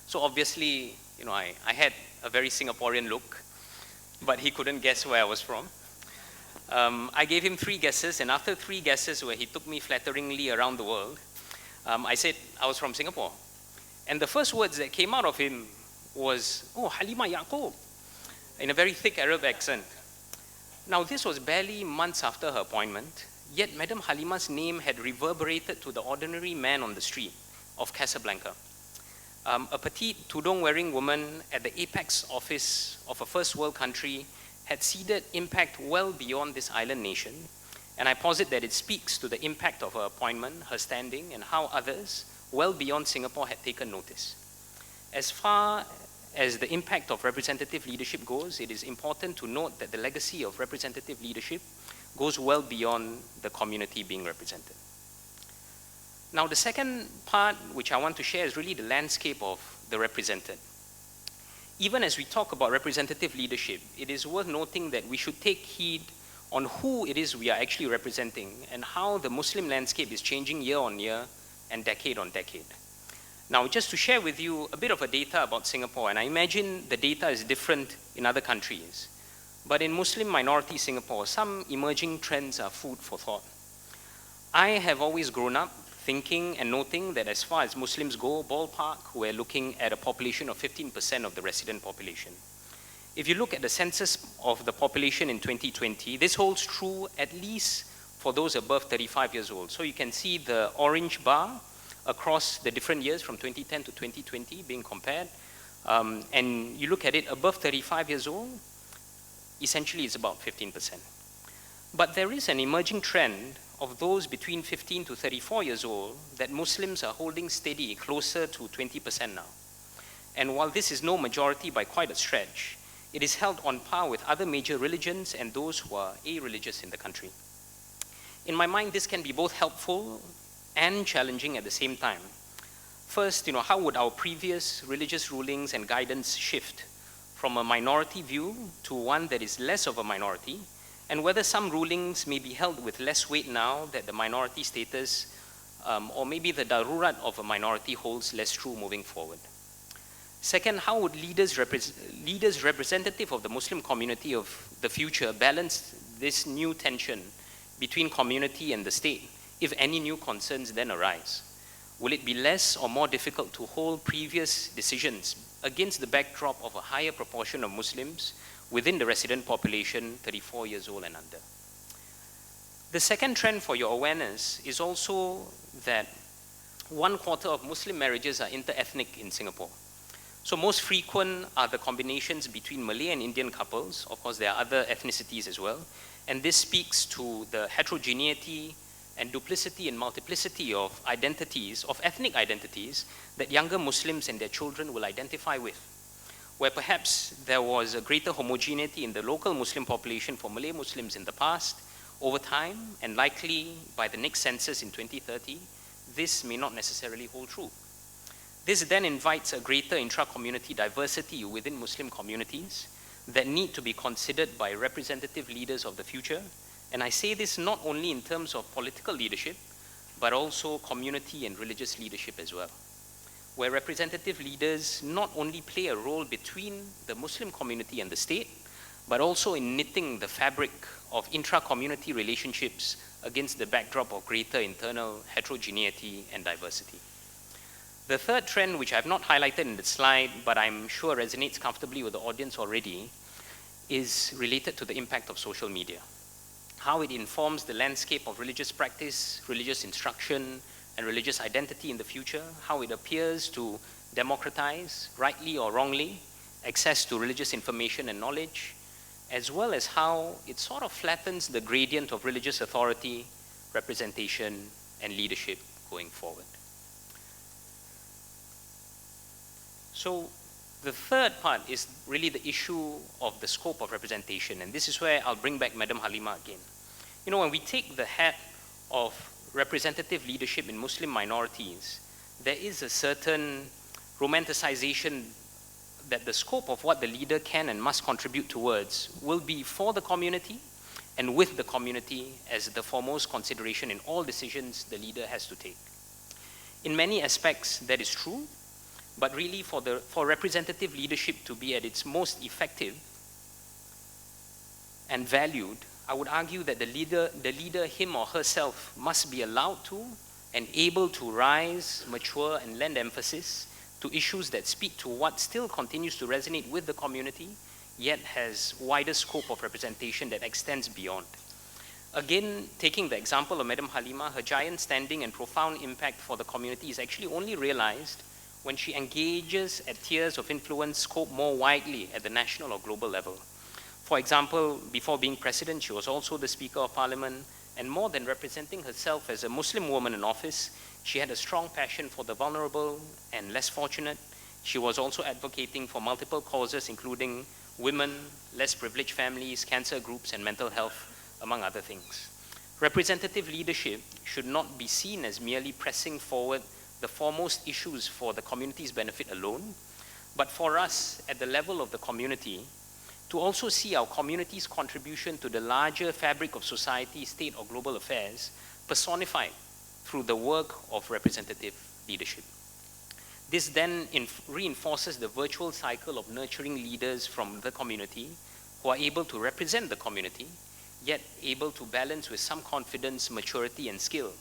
So obviously, I had a very Singaporean look, but he couldn't guess where I was from. I gave him 3 guesses, and after 3 guesses where he took me flatteringly around the world, I said I was from Singapore. And the first words that came out of him was, "Oh, Halima Yaqub," in a very thick Arab accent. Now, this was barely months after her appointment, yet Madam Halima's name had reverberated to the ordinary man on the street of Casablanca. A petite tudung-wearing woman at the apex office of a first world country had seeded impact well beyond this island nation, and I posit that it speaks to the impact of her appointment, her standing, and how others, well beyond Singapore, had taken notice. As far as the impact of representative leadership goes, it is important to note that the legacy of representative leadership goes well beyond the community being represented. Now, the second part which I want to share is really the landscape of the represented. Even as we talk about representative leadership, it is worth noting that we should take heed on who it is we are actually representing and how the Muslim landscape is changing year on year and decade on decade. Now, just to share with you a bit of a data about Singapore, and I imagine the data is different in other countries, but in Muslim minority Singapore, some emerging trends are food for thought. I have always grown up thinking and noting that as far as Muslims go, ballpark, we're looking at a population of 15% of the resident population. If you look at the census of the population in 2020, this holds true at least for those above 35 years old. So you can see the orange bar across the different years from 2010 to 2020 being compared. And you look at it above 35 years old, essentially it's about 15%. But there is an emerging trend of those between 15 to 34 years old that Muslims are holding steady closer to 20% now. And while this is no majority by quite a stretch, it is held on par with other major religions and those who are a-religious in the country. In my mind, this can be both helpful and challenging at the same time. First, how would our previous religious rulings and guidance shift from a minority view to one that is less of a minority, and whether some rulings may be held with less weight now that the minority status or maybe the darurat of a minority holds less true moving forward. Second, how would leaders representative of the Muslim community of the future balance this new tension between community and the state if any new concerns then arise? Will it be less or more difficult to hold previous decisions against the backdrop of a higher proportion of Muslims within the resident population 34 years old and under? The second trend for your awareness is also that 1/4 of Muslim marriages are inter-ethnic in Singapore. So most frequent are the combinations between Malay and Indian couples. Of course, there are other ethnicities as well. And this speaks to the heterogeneity and duplicity and multiplicity of identities, of ethnic identities, that younger Muslims and their children will identify with. Where perhaps there was a greater homogeneity in the local Muslim population for Malay Muslims in the past, over time, and likely by the next census in 2030, this may not necessarily hold true. This then invites a greater intra-community diversity within Muslim communities that need to be considered by representative leaders of the future. And I say this not only in terms of political leadership, but also community and religious leadership as well, where representative leaders not only play a role between the Muslim community and the state, but also in knitting the fabric of intra-community relationships against the backdrop of greater internal heterogeneity and diversity. The third trend, which I've not highlighted in the slide, but I'm sure resonates comfortably with the audience already, is related to the impact of social media. How it informs the landscape of religious practice, religious instruction, and religious identity in the future, how it appears to democratize, rightly or wrongly, access to religious information and knowledge, as well as how it sort of flattens the gradient of religious authority, representation, and leadership going forward. So the third part is really the issue of the scope of representation, and this is where I'll bring back Madam Halima again. When we take the hat of representative leadership in Muslim minorities, there is a certain romanticization that the scope of what the leader can and must contribute towards will be for the community and with the community as the foremost consideration in all decisions the leader has to take. In many aspects, that is true, but really for representative leadership to be at its most effective and valued, I would argue that the leader, him or herself, must be allowed to and able to rise, mature, and lend emphasis to issues that speak to what still continues to resonate with the community, yet has wider scope of representation that extends beyond. Again, taking the example of Madam Halima, her giant standing and profound impact for the community is actually only realized when she engages at tiers of influence scope more widely at the national or global level. For example, before being president, she was also the Speaker of Parliament, and more than representing herself as a Muslim woman in office, she had a strong passion for the vulnerable and less fortunate. She was also advocating for multiple causes, including women, less privileged families, cancer groups, and mental health, among other things. Representative leadership should not be seen as merely pressing forward the foremost issues for the community's benefit alone, but for us at the level of the community to also see our community's contribution to the larger fabric of society, state, or global affairs personified through the work of representative leadership. This then reinforces the virtual cycle of nurturing leaders from the community who are able to represent the community, yet able to balance with some confidence, maturity, and skill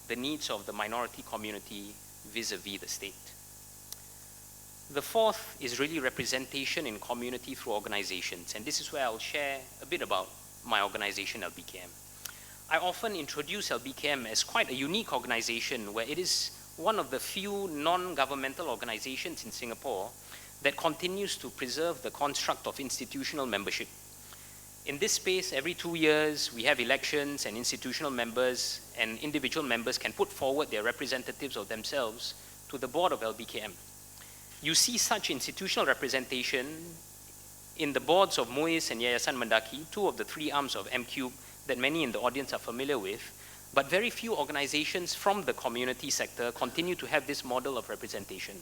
the needs of the minority community vis-a-vis the state. The fourth is really representation in community through organizations, and this is where I'll share a bit about my organization, LBKM. I often introduce LBKM as quite a unique organization where it is one of the few non-governmental organizations in Singapore that continues to preserve the construct of institutional membership. In this space, every 2 years, we have elections, and institutional members and individual members can put forward their representatives of themselves to the board of LBKM. You see such institutional representation in the boards of MUIS and Yayasan Mendaki, two of the three arms of MCube that many in the audience are familiar with, but very few organizations from the community sector continue to have this model of representation.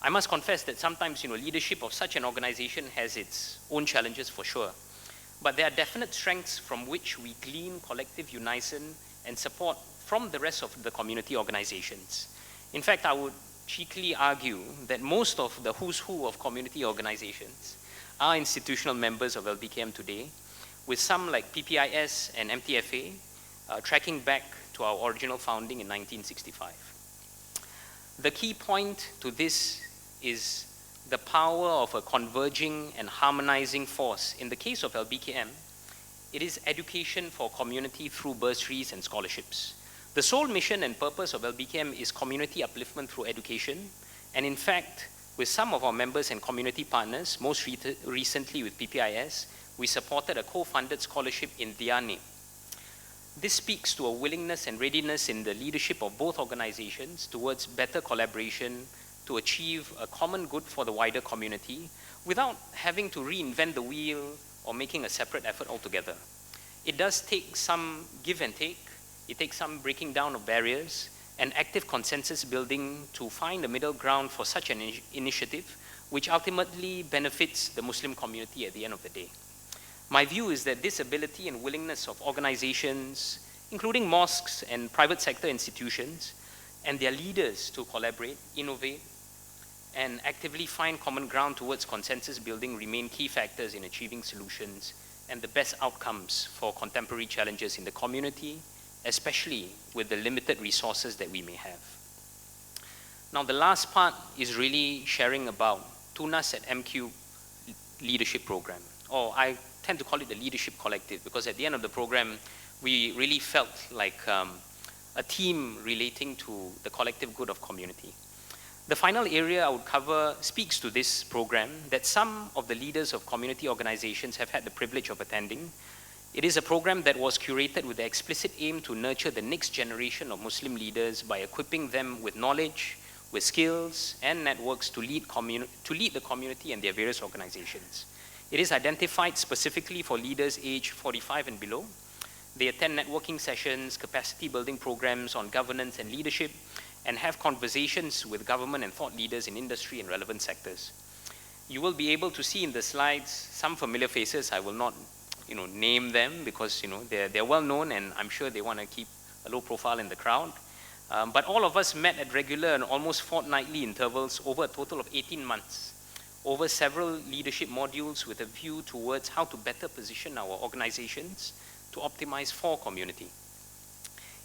I must confess that sometimes, leadership of such an organization has its own challenges for sure. But there are definite strengths from which we glean collective unison and support from the rest of the community organizations. In fact, I would cheekily argue that most of the who's who of community organizations are institutional members of LBKM today, with some like PPIS and MTFA tracking back to our original founding in 1965. The key point to this is the power of a converging and harmonizing force. In the case of LBKM, it is education for community through bursaries and scholarships. The sole mission and purpose of LBKM is community upliftment through education, and in fact, with some of our members and community partners, most recently with PPIS, we supported a co-funded scholarship in their name. This speaks to a willingness and readiness in the leadership of both organizations towards better collaboration to achieve a common good for the wider community without having to reinvent the wheel or making a separate effort altogether. It does take some give and take. It takes some breaking down of barriers and active consensus building to find a middle ground for such an initiative, which ultimately benefits the Muslim community at the end of the day. My view is that this ability and willingness of organizations, including mosques and private sector institutions, and their leaders to collaborate, innovate, and actively find common ground towards consensus building remain key factors in achieving solutions and the best outcomes for contemporary challenges in the community, especially with the limited resources that we may have. Now, the last part is really sharing about Tunas at MQ leadership program, or I tend to call it the leadership collective, because at the end of the program, we really felt like a team relating to the collective good of community. The final area I would cover speaks to this program that some of the leaders of community organizations have had the privilege of attending. It is a program that was curated with the explicit aim to nurture the next generation of Muslim leaders by equipping them with knowledge, with skills and networks to lead the community and their various organizations. It is identified specifically for leaders aged 45 and below. They attend networking sessions, capacity building programs on governance and leadership, and have conversations with government and thought leaders in industry and relevant sectors. You will be able to see in the slides some familiar faces. I will not name them because they're well known, and I'm sure they want to keep a low profile in the crowd. But all of us met at regular and almost fortnightly intervals over a total of 18 months, over several leadership modules with a view towards how to better position our organizations to optimize for community.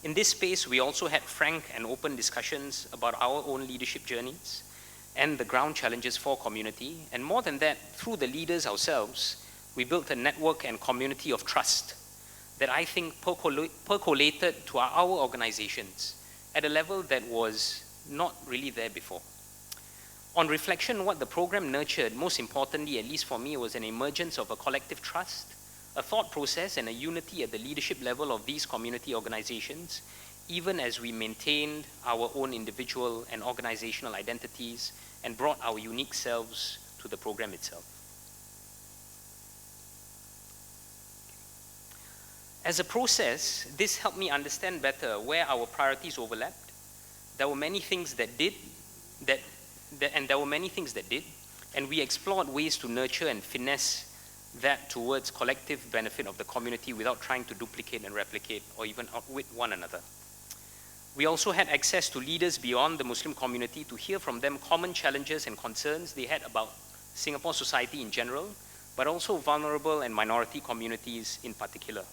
In this space, we also had frank and open discussions about our own leadership journeys and the ground challenges for community. And more than that, through the leaders ourselves, we built a network and community of trust that I think percolated to our organizations at a level that was not really there before. On reflection, what the program nurtured, most importantly, at least for me, was an emergence of a collective trust, a thought process, and a unity at the leadership level of these community organizations, even as we maintained our own individual and organizational identities and brought our unique selves to the program itself. As a process, this helped me understand better where our priorities overlapped. There were many things that did, and we explored ways to nurture and finesse that towards collective benefit of the community without trying to duplicate and replicate or even outwit one another. We also had access to leaders beyond the Muslim community to hear from them common challenges and concerns they had about Singapore society in general, but also vulnerable and minority communities in particular.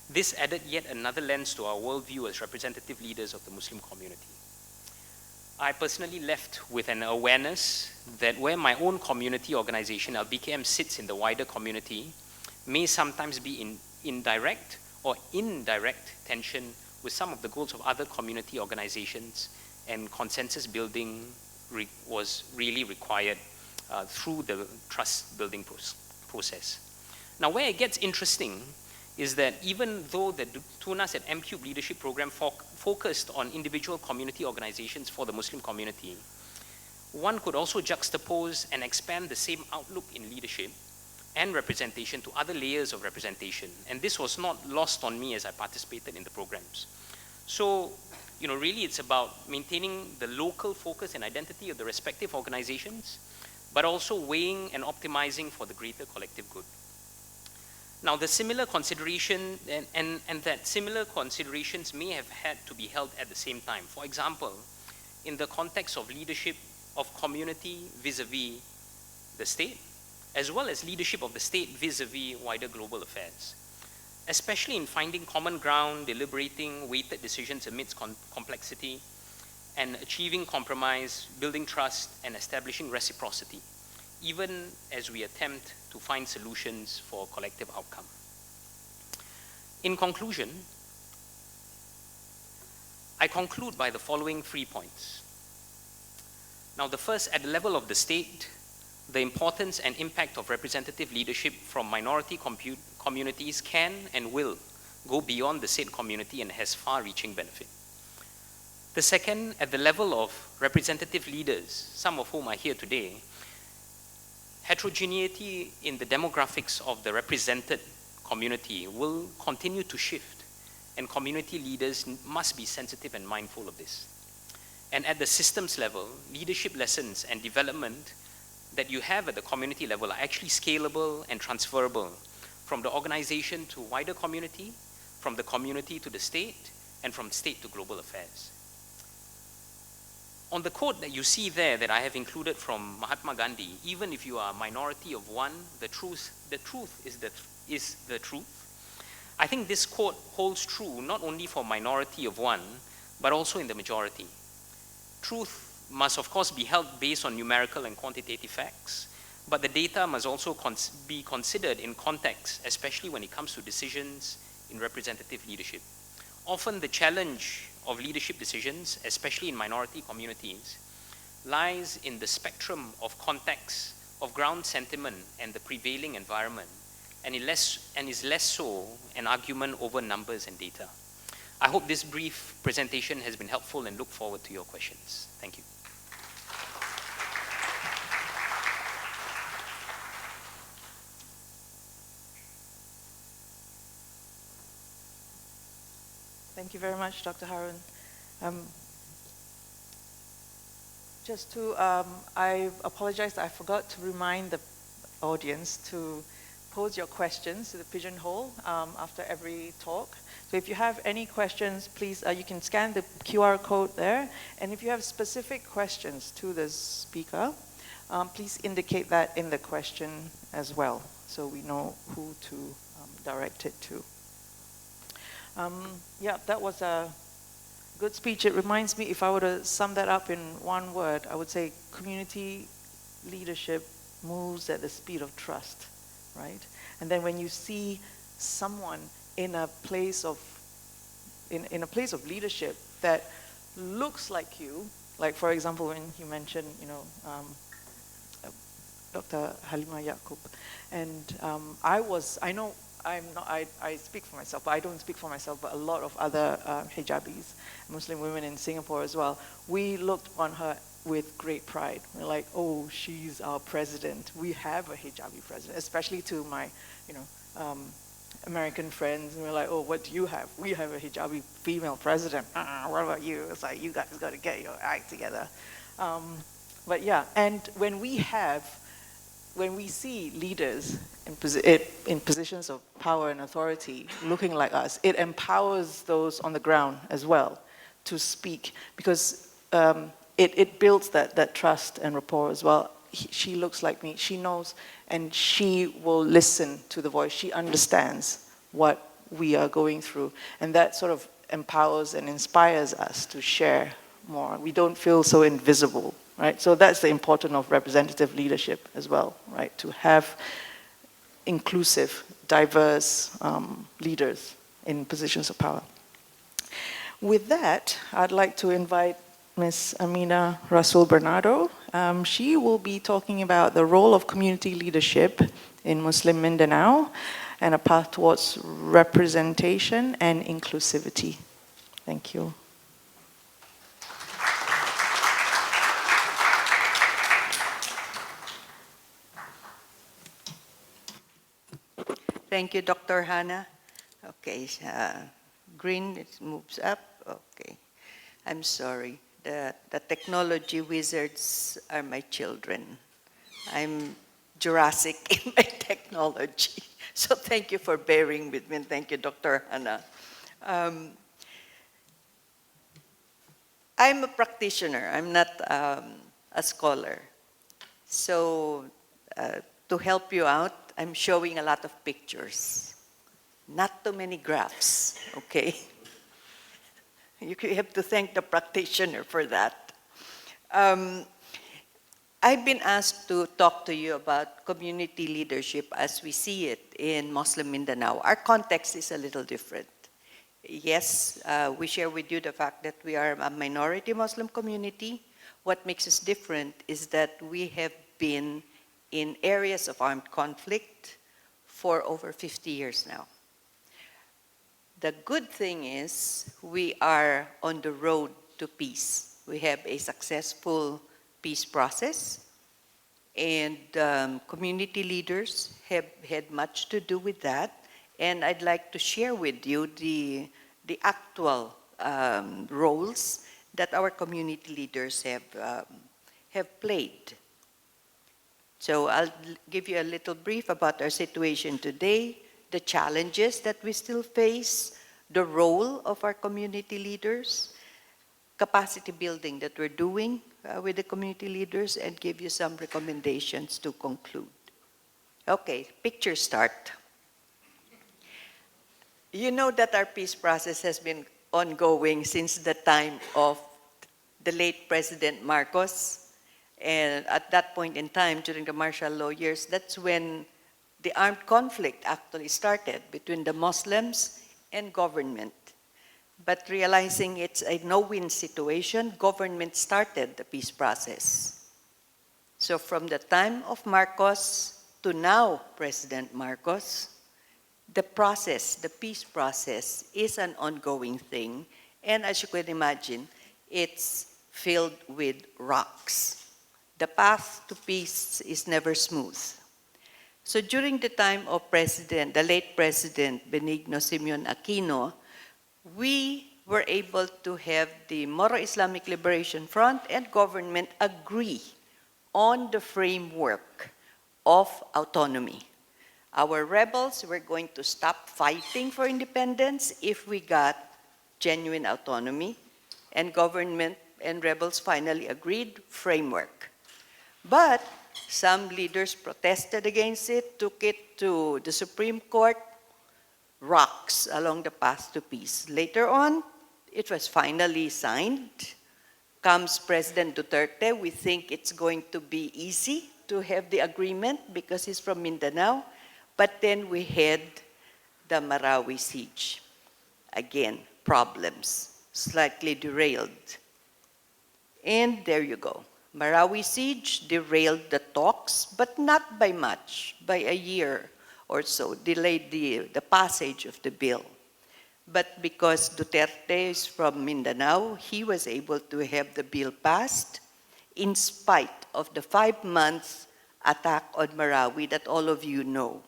This added yet another lens to our worldview as representative leaders of the Muslim community. I personally left with an awareness that where my own community organization, LBKM, sits in the wider community may sometimes be in indirect or indirect tension with some of the goals of other community organizations, and consensus building was really required through the trust building process. Now, where it gets interesting is that even though the Tunas at MCube leadership program focused on individual community organizations for the Muslim community, one could also juxtapose and expand the same outlook in leadership and representation to other layers of representation. And this was not lost on me as I participated in the programs. So, really it's about maintaining the local focus and identity of the respective organizations, but also weighing and optimizing for the greater collective good. Now, the similar consideration and that similar considerations may have had to be held at the same time. For example, in the context of leadership of community vis-a-vis the state, as well as leadership of the state vis-a-vis wider global affairs, especially in finding common ground, deliberating weighted decisions amidst complexity, and achieving compromise, building trust, and establishing reciprocity, even as we attempt to find solutions for collective outcome. In conclusion, I conclude by the following 3 points. Now, the first, at the level of the state, the importance and impact of representative leadership from minority communities can and will go beyond the state community and has far-reaching benefit. The second, at the level of representative leaders, some of whom are here today, heterogeneity in the demographics of the represented community will continue to shift, and community leaders must be sensitive and mindful of this. And at the systems level, leadership lessons and development that you have at the community level are actually scalable and transferable from the organization to wider community, from the community to the state, and from state to global affairs. On the quote that you see there that I have included from Mahatma Gandhi, even if you are a minority of one, the truth is the truth. I think this quote holds true not only for minority of one, but also in the majority. Truth must of course be held based on numerical and quantitative facts, but the data must also be considered in context, especially when it comes to decisions in representative leadership. Often the challenge of leadership decisions, especially in minority communities, lies in the spectrum of context, of ground sentiment and the prevailing environment, and is less so an argument over numbers and data. I hope this brief presentation has been helpful and look forward to your questions. Thank you. Thank you very much, Dr. Harun. I apologize, I forgot to remind the audience to pose your questions to the pigeonhole after every talk. So if you have any questions, please, you can scan the QR code there. And if you have specific questions to the speaker, please indicate that in the question as well, so we know who to direct it to. Yeah, that was a good speech. It reminds me, if I were to sum that up in one word, I would say community leadership moves at the speed of trust, right? And then when you see someone in a place of in a place of leadership that looks like you, like for example when you mentioned, Dr. Halima Yaqub, and I know I'm not, I speak for myself, but I don't speak for myself, but a lot of other hijabis, Muslim women in Singapore as well, we looked on her with great pride. We're like, oh, she's our president. We have a hijabi president, especially to my, American friends. And we're like, oh, what do you have? We have a hijabi female president. What about you? It's like, you guys got to get your act together. But yeah, and when we see leaders in positions of power and authority looking like us, it empowers those on the ground as well to speak, because it builds that trust and rapport as well. She looks like me, she knows, and she will listen to the voice. She understands what we are going through, and that sort of empowers and inspires us to share more. We don't feel so invisible, right? So that's the importance of representative leadership as well, right? To have inclusive, diverse leaders in positions of power. With that, I'd like to invite Ms. Amina Rasul-Bernardo. She will be talking about the role of community leadership in Muslim Mindanao and a path towards representation and inclusivity. Thank you. Thank you, Dr. Hana. Okay, green, it moves up. Okay, I'm sorry. The technology wizards are my children. I'm Jurassic in my technology. So thank you for bearing with me, and thank you, Dr. Hana. I'm a practitioner. I'm not a scholar. So to help you out, I'm showing a lot of pictures. Not too many graphs, okay? You have to thank the practitioner for that. I've been asked to talk to you about community leadership as we see it in Muslim Mindanao. Our context is a little different. Yes, we share with you the fact that we are a minority Muslim community. What makes us different is that we have been in areas of armed conflict for over 50 years now. The good thing is we are on the road to peace. We have a successful peace process, and community leaders have had much to do with that. And I'd like to share with you the actual roles that our community leaders have played. So I'll give you a little brief about our situation today, the challenges that we still face, the role of our community leaders, capacity building that we're doing with the community leaders, and give you some recommendations to conclude. Okay, picture start. You know that our peace process has been ongoing since the time of the late President Marcos. And at that point in time, during the martial law years, that's when the armed conflict actually started between the Muslims and government. But realizing it's a no-win situation, government started the peace process. So from the time of Marcos to now, President Marcos, the process, the peace process, is an ongoing thing. And as you can imagine, it's filled with rocks. The path to peace is never smooth. So during the time of the late President Benigno Simeon Aquino, we were able to have the Moro Islamic Liberation Front and government agree on the framework of autonomy. Our rebels were going to stop fighting for independence if we got genuine autonomy, and government and rebels finally agreed framework. But some leaders protested against it, took it to the Supreme Court. rocks along the path to peace. Later on, it was finally signed. Comes President Duterte, we think it's going to be easy to have the agreement because he's from Mindanao. But then we had the Marawi siege. Again, problems, slightly derailed. And there you go. Marawi siege derailed the talks, but not by much, by a year or so, delayed the passage of the bill. But because Duterte is from Mindanao, he was able to have the bill passed in spite of the 5-month attack on Marawi that all of you know.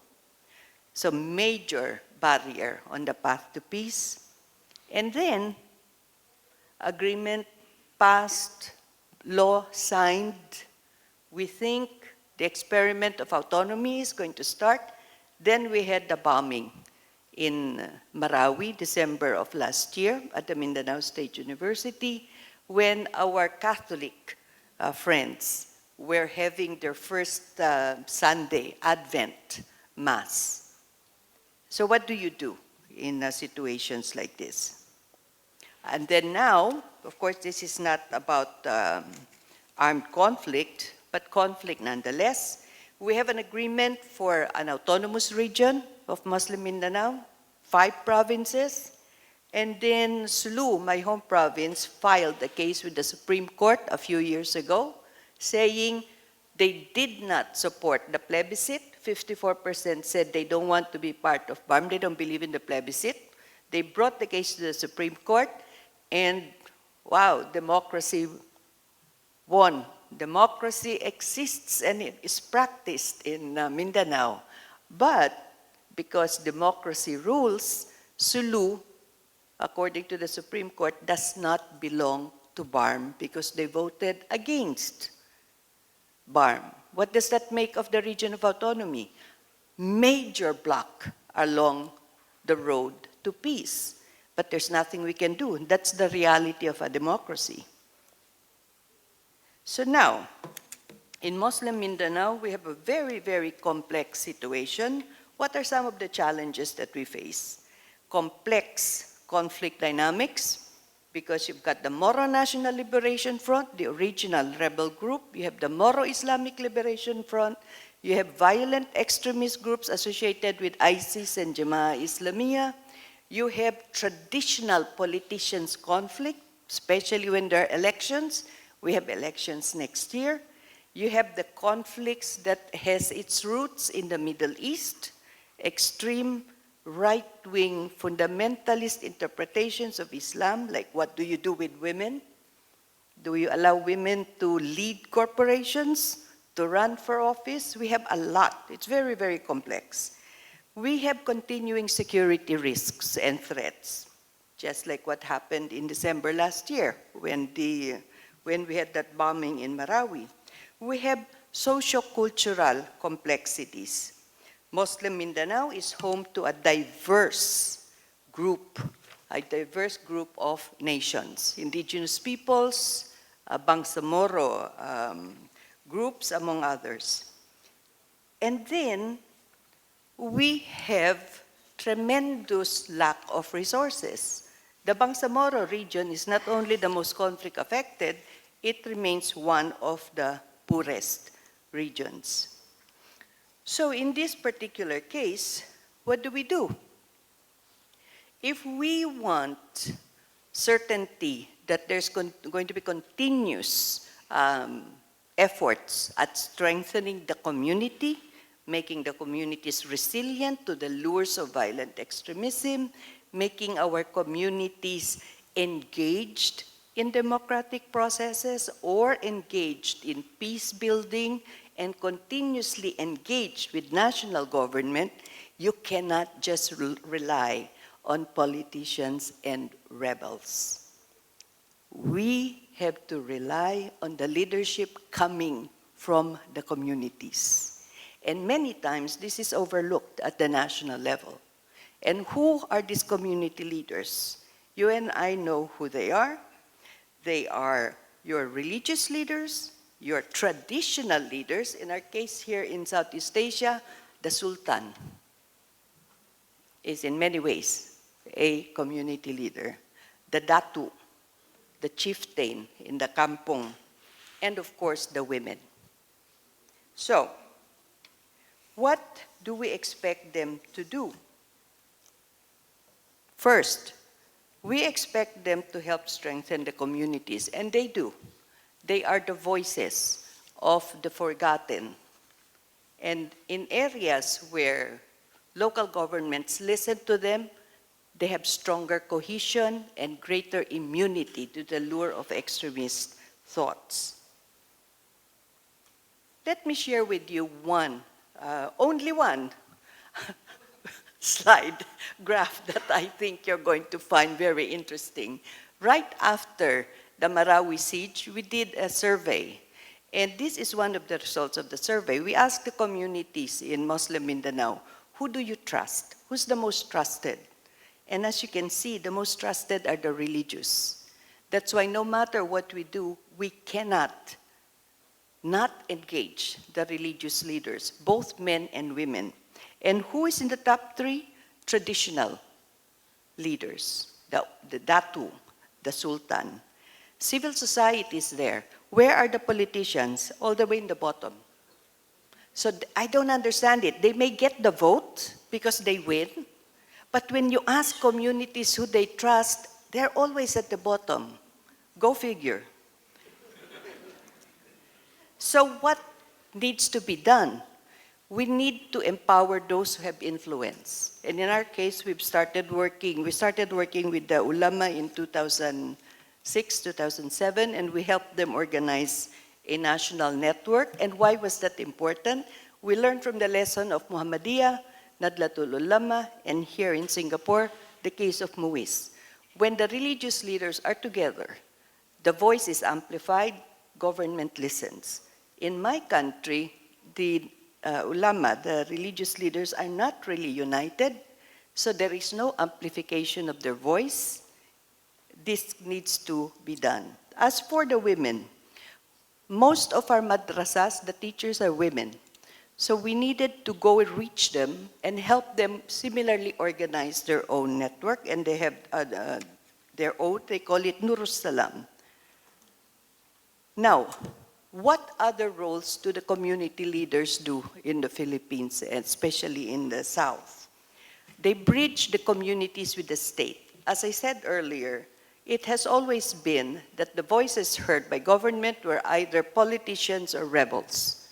So major barrier on the path to peace. And then agreement passed, law signed. We think the experiment of autonomy is going to start. Then we had the bombing in Marawi, December of last year at the Mindanao State University, when our Catholic friends were having their first Sunday Advent Mass. So what do you do in situations like this? And then now, of course, this is not about armed conflict, but conflict nonetheless. We have an agreement for an autonomous region of Muslim Mindanao, 5 provinces, and then Sulu, my home province, filed a case with the Supreme Court a few years ago, saying they did not support the plebiscite. 54% said they don't want to be part of BARM, they don't believe in the plebiscite. They brought the case to the Supreme Court, and wow, democracy won. Democracy exists and it is practiced in Mindanao. But because democracy rules, Sulu, according to the Supreme Court, does not belong to BARM because they voted against BARM. What does that make of the region of autonomy? Major block along the road to peace. But there's nothing we can do. That's the reality of a democracy. So now, in Muslim Mindanao, we have a very, very complex situation. What are some of the challenges that we face? Complex conflict dynamics, because you've got the Moro National Liberation Front, the original rebel group. You have the Moro Islamic Liberation Front. You have violent extremist groups associated with ISIS and Jama'ah Islamiyah. You have traditional politicians' conflict, especially when there are elections. We have elections next year. You have the conflicts that has its roots in the Middle East, extreme right-wing fundamentalist interpretations of Islam, like what do you do with women? Do you allow women to lead corporations, to run for office? We have a lot. It's very, very complex. We have continuing security risks and threats, just like what happened in December last year when we had that bombing in Marawi. We have socio-cultural complexities. Muslim Mindanao is home to a diverse group of nations, indigenous peoples, Bangsamoro groups, among others. And then we have tremendous lack of resources. The Bangsamoro region is not only the most conflict affected, it remains one of the poorest regions. So in this particular case, what do we do? If we want certainty that there's going to be continuous efforts at strengthening the community, making the communities resilient to the lures of violent extremism, making our communities engaged in democratic processes or engaged in peace building and continuously engaged with national government, you cannot just rely on politicians and rebels. We have to rely on the leadership coming from the communities. And many times this is overlooked at the national level. And who are these community leaders? You and I know who they are. They are your religious leaders, your traditional leaders, in our case here in Southeast Asia, the Sultan. is in many ways a community leader. The datu, the chieftain in the kampong, and of course the women. So, what do we expect them to do? First, we expect them to help strengthen the communities, and they do. They are the voices of the forgotten. And in areas where local governments listen to them, they have stronger cohesion and greater immunity to the lure of extremist thoughts. Let me share with you only one slide graph that I think you're going to find very interesting. Right after the Marawi siege, we did a survey. And this is one of the results of the survey. We asked the communities in Muslim Mindanao, who do you trust? Who's the most trusted? And as you can see, the most trusted are the religious. That's why no matter what we do, we cannot not engage the religious leaders, both men and women. And who is in the top three? Traditional leaders, the datu, the sultan. Civil society is there. Where are the politicians? All the way in the bottom. So I don't understand it. They may get the vote because they win, but when you ask communities who they trust, they're always at the bottom. Go figure. So what needs to be done? We need to empower those who have influence. And in our case, we started working with the ulama in 2006, 2007, and we helped them organize a national network. And why was that important? We learned from the lesson of Muhammadiyah, Nadlatul Ulama, and here in Singapore, the case of MUIS. When the religious leaders are together, the voice is amplified, government listens. In my country, the ulama, the religious leaders, are not really united, so there is no amplification of their voice. This needs to be done. As for the women, most of our madrasas, the teachers are women. So we needed to go and reach them and help them similarly organize their own network, and they have their own, they call it Nurus Salam. Now, what other roles do the community leaders do in the Philippines, especially in the South? They bridge the communities with the state. As I said earlier, it has always been that the voices heard by government were either politicians or rebels.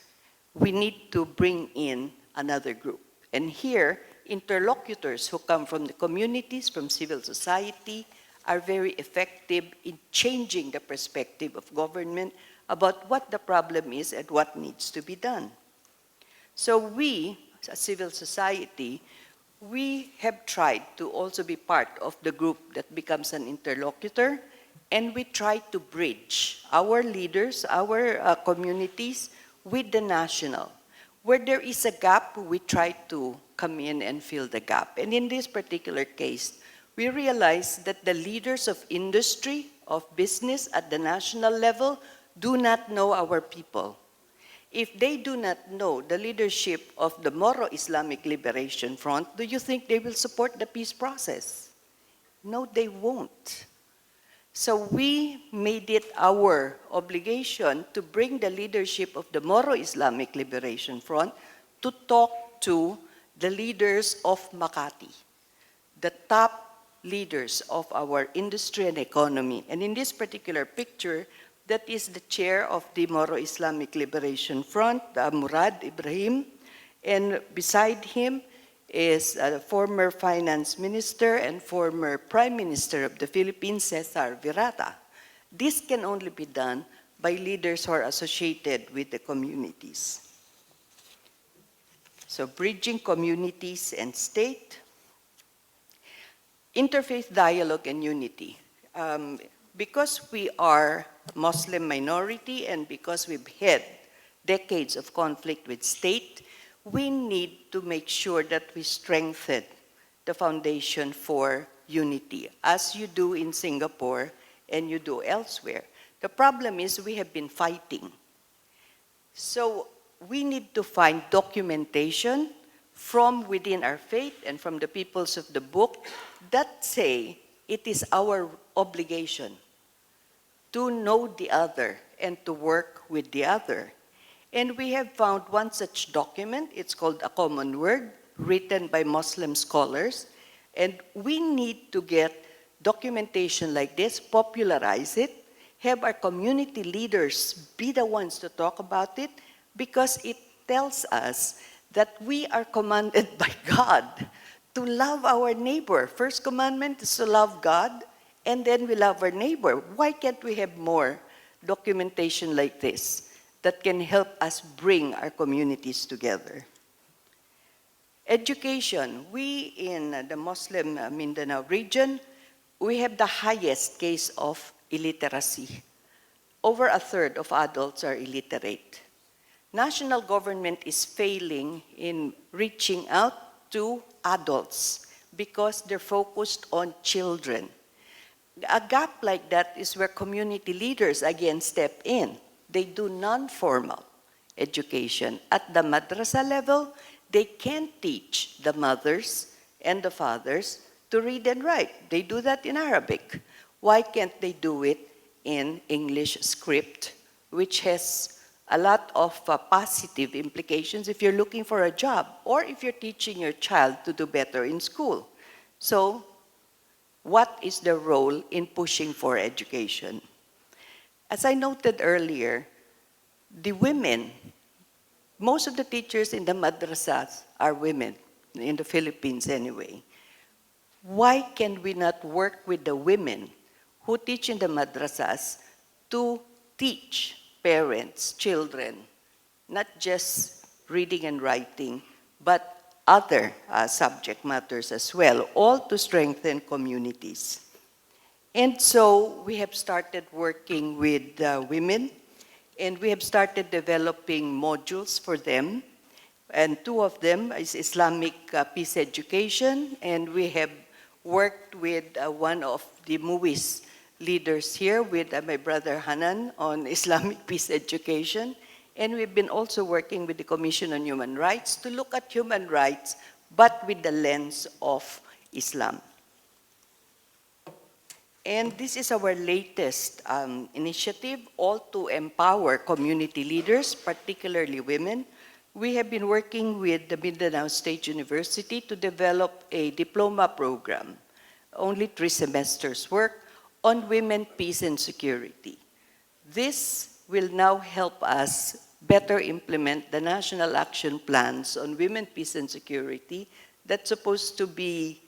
We need to bring in another group. And here, interlocutors who come from the communities, from civil society, are very effective in changing the perspective of government about what the problem is and what needs to be done. So we, as civil society, we have tried to also be part of the group that becomes an interlocutor, and we try to bridge our leaders, our communities, with the national. Where there is a gap, we try to come in and fill the gap. And in this particular case, we realized that the leaders of industry, of business at the national level, do not know our people. If they do not know the leadership of the Moro Islamic Liberation Front, do you think they will support the peace process? No, they won't. So we made it our obligation to bring the leadership of the Moro Islamic Liberation Front to talk to the leaders of Makati, the top leaders of our industry and economy. And in this particular picture, that is the chair of the Moro Islamic Liberation Front, Murad Ibrahim, and beside him is a former finance minister and former prime minister of the Philippines, Cesar Virata. This can only be done by leaders who are associated with the communities. So bridging communities and state, interfaith dialogue and unity. Because we are Muslim minority and because we've had decades of conflict with state, we need to make sure that we strengthen the foundation for unity, as you do in Singapore and you do elsewhere. The problem is we have been fighting. So we need to find documentation from within our faith and from the peoples of the book that say it is our obligation to know the other and to work with the other. And we have found one such document. It's called A Common Word, written by Muslim scholars. And we need to get documentation like this, popularize it, have our community leaders be the ones to talk about it, because it tells us that we are commanded by God to love our neighbor. First commandment is to love God, and then we love our neighbor. Why can't we have more documentation like this that can help us bring our communities together? Education. We in the Muslim Mindanao region, we have the highest case of illiteracy. Over a third of adults are illiterate. National government is failing in reaching out to adults because they're focused on children. A gap like that is where community leaders again step in. They do non-formal education. At the madrasa level, they can teach the mothers and the fathers to read and write. They do that in Arabic. Why can't they do it in English script, which has a lot of positive implications if you're looking for a job or if you're teaching your child to do better in school? So, what is the role in pushing for education? As I noted earlier, the women, most of the teachers in the madrasas are women, in the Philippines anyway. Why can we not work with the women who teach in the madrasas to teach parents, children, not just reading and writing, but other subject matters as well, all to strengthen communities? And so we have started working with women, and we have started developing modules for them. And two of them is Islamic peace education, and we have worked with one of the MUIS leaders here, with my brother Hanan, on Islamic peace education. And we've been also working with the Commission on Human Rights to look at human rights, but with the lens of Islam. And this is our latest initiative, all to empower community leaders, particularly women. We have been working with the Mindanao State University to develop a diploma program, only 3 semesters work, on women, peace, and security. This will now help us better implement the national action plans on women, peace, and security that's supposed to be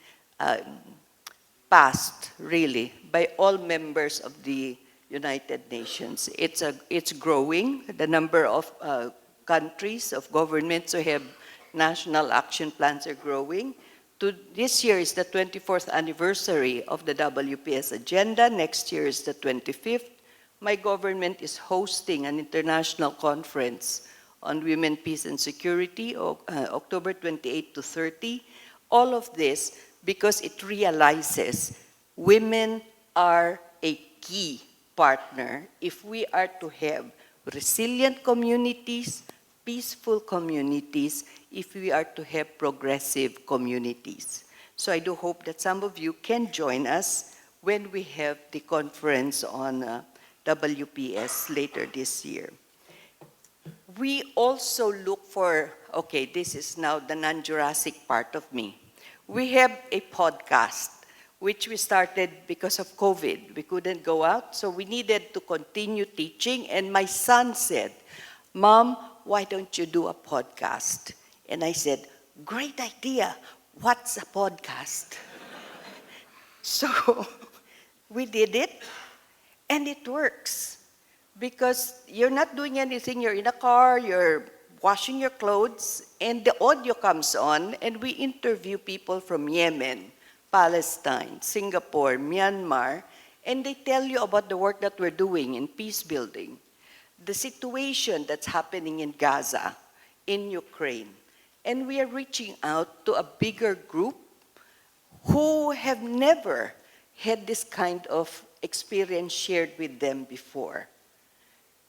passed, really, by all members of the United Nations. It's growing. The number of countries, of governments who have national action plans are growing. This year is the 24th anniversary of the WPS agenda. Next year is the 25th. My government is hosting an international conference on women, peace, and security, October 28 to 30. All of this because it realizes women are a key partner if we are to have resilient communities, peaceful communities, if we are to have progressive communities. So I do hope that some of you can join us when we have the conference on WPS later this year. We also look for, okay, this is now the non-Jurassic part of me. We have a podcast, which we started because of COVID. We couldn't go out, so we needed to continue teaching. And my son said, "Mom, why don't you do a podcast?" And I said, "Great idea. What's a podcast?" So we did it, and it works. Because you're not doing anything, you're in a car, you're washing your clothes, and the audio comes on, and we interview people from Yemen, Palestine, Singapore, Myanmar, and they tell you about the work that we're doing in peace building, the situation that's happening in Gaza, in Ukraine. And we are reaching out to a bigger group who have never had this kind of experience shared with them before.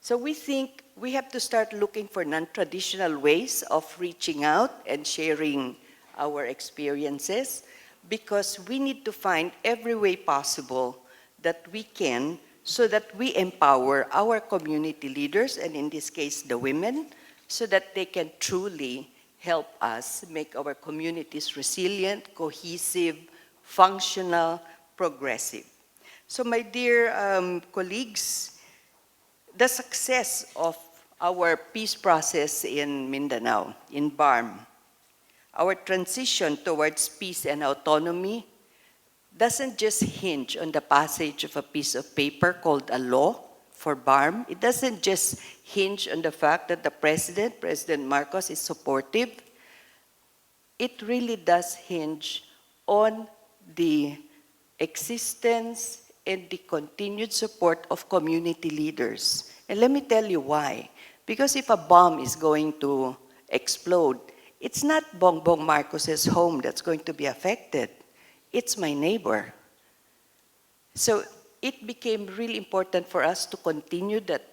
So we think we have to start looking for non-traditional ways of reaching out and sharing our experiences, because we need to find every way possible that we can, so that we empower our community leaders, and in this case the women, so that they can truly help us make our communities resilient, cohesive, functional, progressive. So my dear colleagues, the success of our peace process in Mindanao, in BARM, our transition towards peace and autonomy, doesn't just hinge on the passage of a piece of paper called a law for BARM. It doesn't just hinge on the fact that the president, President Marcos, is supportive. It really does hinge on the existence and the continued support of community leaders. And let me tell you why. Because if a bomb is going to explode, it's not Bongbong Marcos's home that's going to be affected. It's my neighbor. So it became really important for us to continue that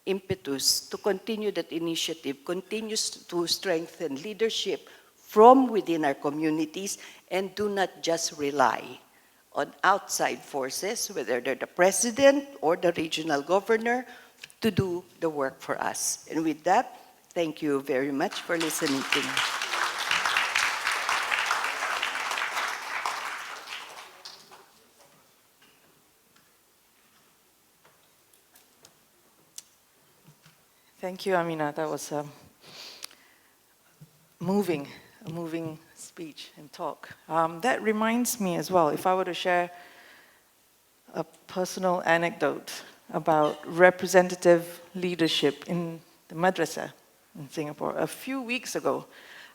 impetus, to continue that initiative, continues to strengthen leadership from within our communities, and do not just rely on outside forces, whether they're the president or the regional governor, to do the work for us. And with that, thank you very much for listening to me. Thank you, Amina. That was a moving speech and talk. That reminds me as well, if I were to share a personal anecdote about representative leadership in the madrasa in Singapore. A few weeks ago,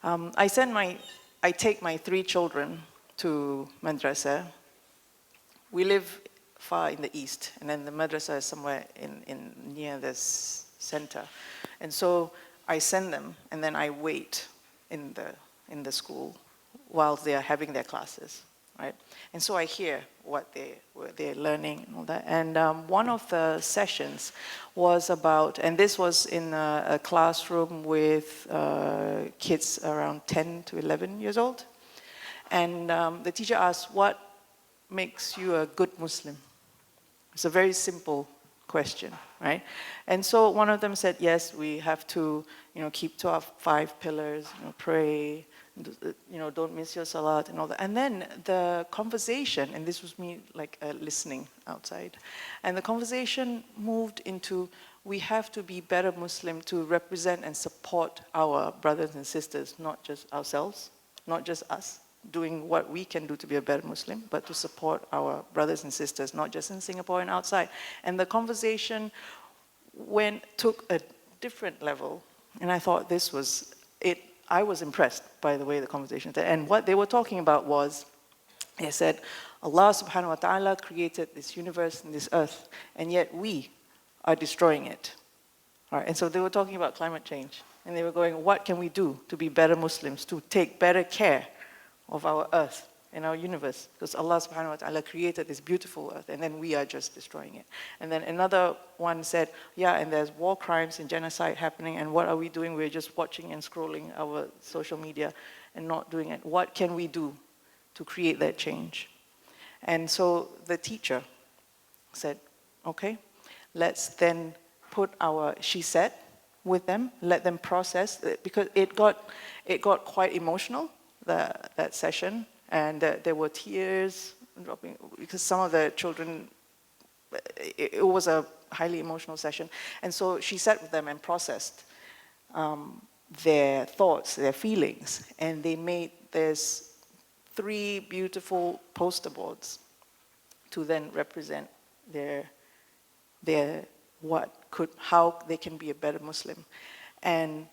I take my 3 children to madrasa. We live far in the east, and then the madrasa is somewhere in near this center. And so I send them, and then I wait in the school while they are having their classes, right? And so I hear what they're learning and all that. And one of the sessions was about, and this was in a classroom with kids around 10 to 11 years old. And the teacher asked, what makes you a good Muslim? It's a very simple question, right? And so one of them said, yes, we have to, keep to our 5 pillars, pray, don't miss your salat and all that. And then the conversation, and this was me like listening outside, and the conversation moved into, we have to be better Muslim to represent and support our brothers and sisters, not just ourselves, not just us, doing what we can do to be a better Muslim, but to support our brothers and sisters, not just in Singapore and outside. And the conversation took a different level, and I thought this was it. I was impressed by the way the conversation did. And what they were talking about was, they said, Allah subhanahu wa ta'ala created this universe and this earth, and yet we are destroying it. All right, and so they were talking about climate change, and they were going, what can we do to be better Muslims, to take better care of our earth and our universe? Because Allah subhanahu wa ta'ala created this beautiful earth, and then we are just destroying it. And then another one said, yeah, and there's war crimes and genocide happening, and what are we doing? We're just watching and scrolling our social media and not doing it. What can we do to create that change? And so the teacher said, okay, let's then she said with them, let them process, because it got quite emotional, that session, and there were tears dropping, because some of the children, it was a highly emotional session. And so she sat with them and processed their thoughts, their feelings, and they made this 3 beautiful poster boards to then represent how they can be a better Muslim. And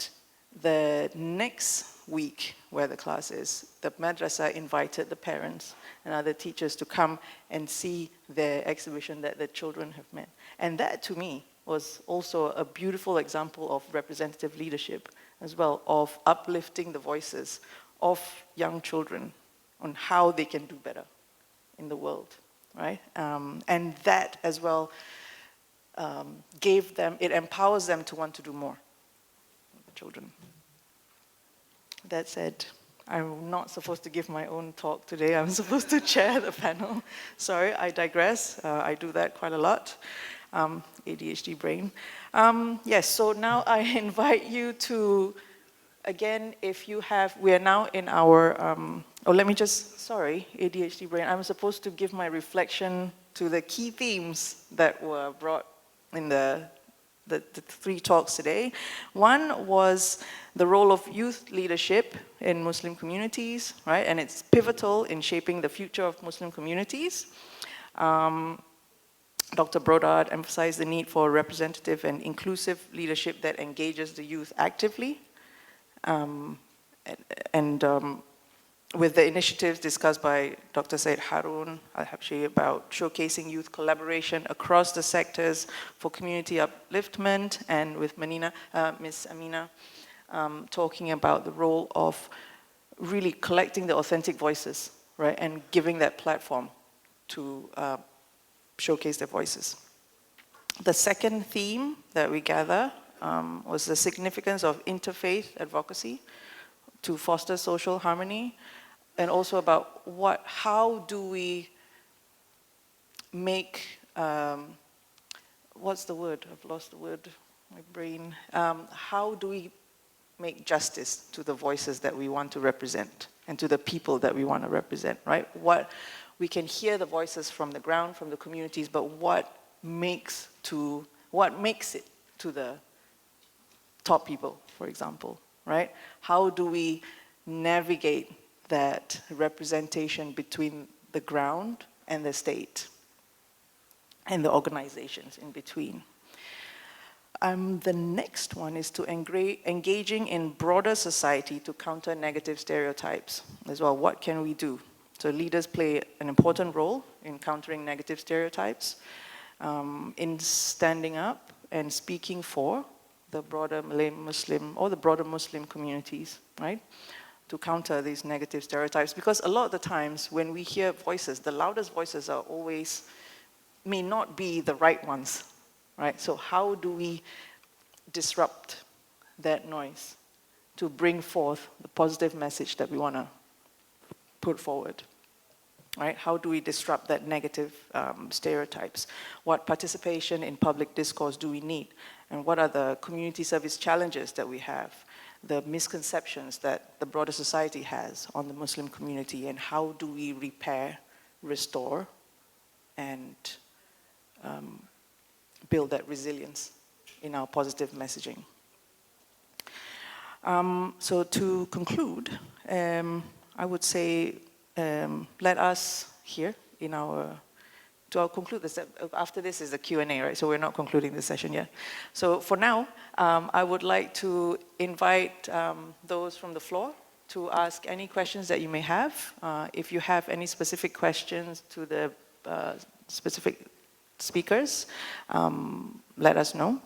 the next week, where the class is, the madrasa invited the parents and other teachers to come and see the exhibition that the children have made. And that, to me, was also a beautiful example of representative leadership as well, of uplifting the voices of young children on how they can do better in the world, right? And that as well it empowers them to want to do more. The children. That said, I'm not supposed to give my own talk today. I'm supposed to chair the panel. Sorry, I digress. I do that quite a lot. ADHD brain. Yes, so now I invite you to, again, if you have, we are now in our, sorry, ADHD brain. I'm supposed to give my reflection to the key themes that were brought in the 3 talks today. One was the role of youth leadership in Muslim communities, right? And it's pivotal in shaping the future of Muslim communities. Dr. Brodard emphasized the need for representative and inclusive leadership that engages the youth actively. With the initiatives discussed by Dr. Syed Harun, Alhabsyi, about showcasing youth collaboration across the sectors for community upliftment, and with Miss Amina, talking about the role of really collecting the authentic voices, right, and giving that platform to showcase their voices. The second theme that we gather was the significance of interfaith advocacy to foster social harmony, and also about how do we make, what's the word? I've lost the word, my brain. How do we make justice to the voices that we want to represent and to the people that we want to represent, right? We can hear the voices from the ground, from the communities, but what makes it to the top people, for example, right? How do we navigate that representation between the ground and the state and the organizations in between? The next one is to engaging in broader society to counter negative stereotypes as well. What can we do? So leaders play an important role in countering negative stereotypes, in standing up and speaking for the broader Malay Muslim or the broader Muslim communities, right? To counter these negative stereotypes. Because a lot of the times when we hear voices, the loudest voices may not be the right ones, right? So how do we disrupt that noise to bring forth the positive message that we want to put forward, right? How do we disrupt that negative stereotypes? What participation in public discourse do we need? And what are the community service challenges that we have? The misconceptions that the broader society has on the Muslim community, and how do we repair, restore, and build that resilience in our positive messaging? So to conclude, I would say, let us here I'll conclude this. After this is the Q&A, right? So we're not concluding the session yet. So for now, I would like to invite those from the floor to ask any questions that you may have. If you have any specific questions to the specific speakers, let us know.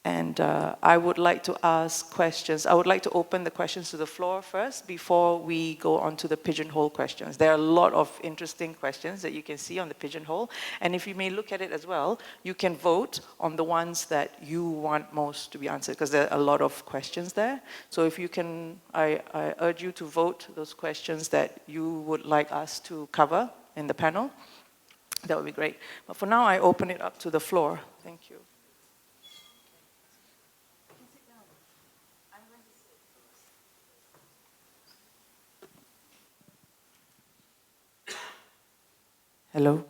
And I would like to ask questions. I would like to open the questions to the floor first before we go on to the pigeonhole questions. There are a lot of interesting questions that you can see on the pigeonhole. And if you may look at it as well, you can vote on the ones that you want most to be answered, because there are a lot of questions there. So if you can, I urge you to vote those questions that you would like us to cover in the panel. That would be great. But for now, I open it up to the floor. Thank you. Hello.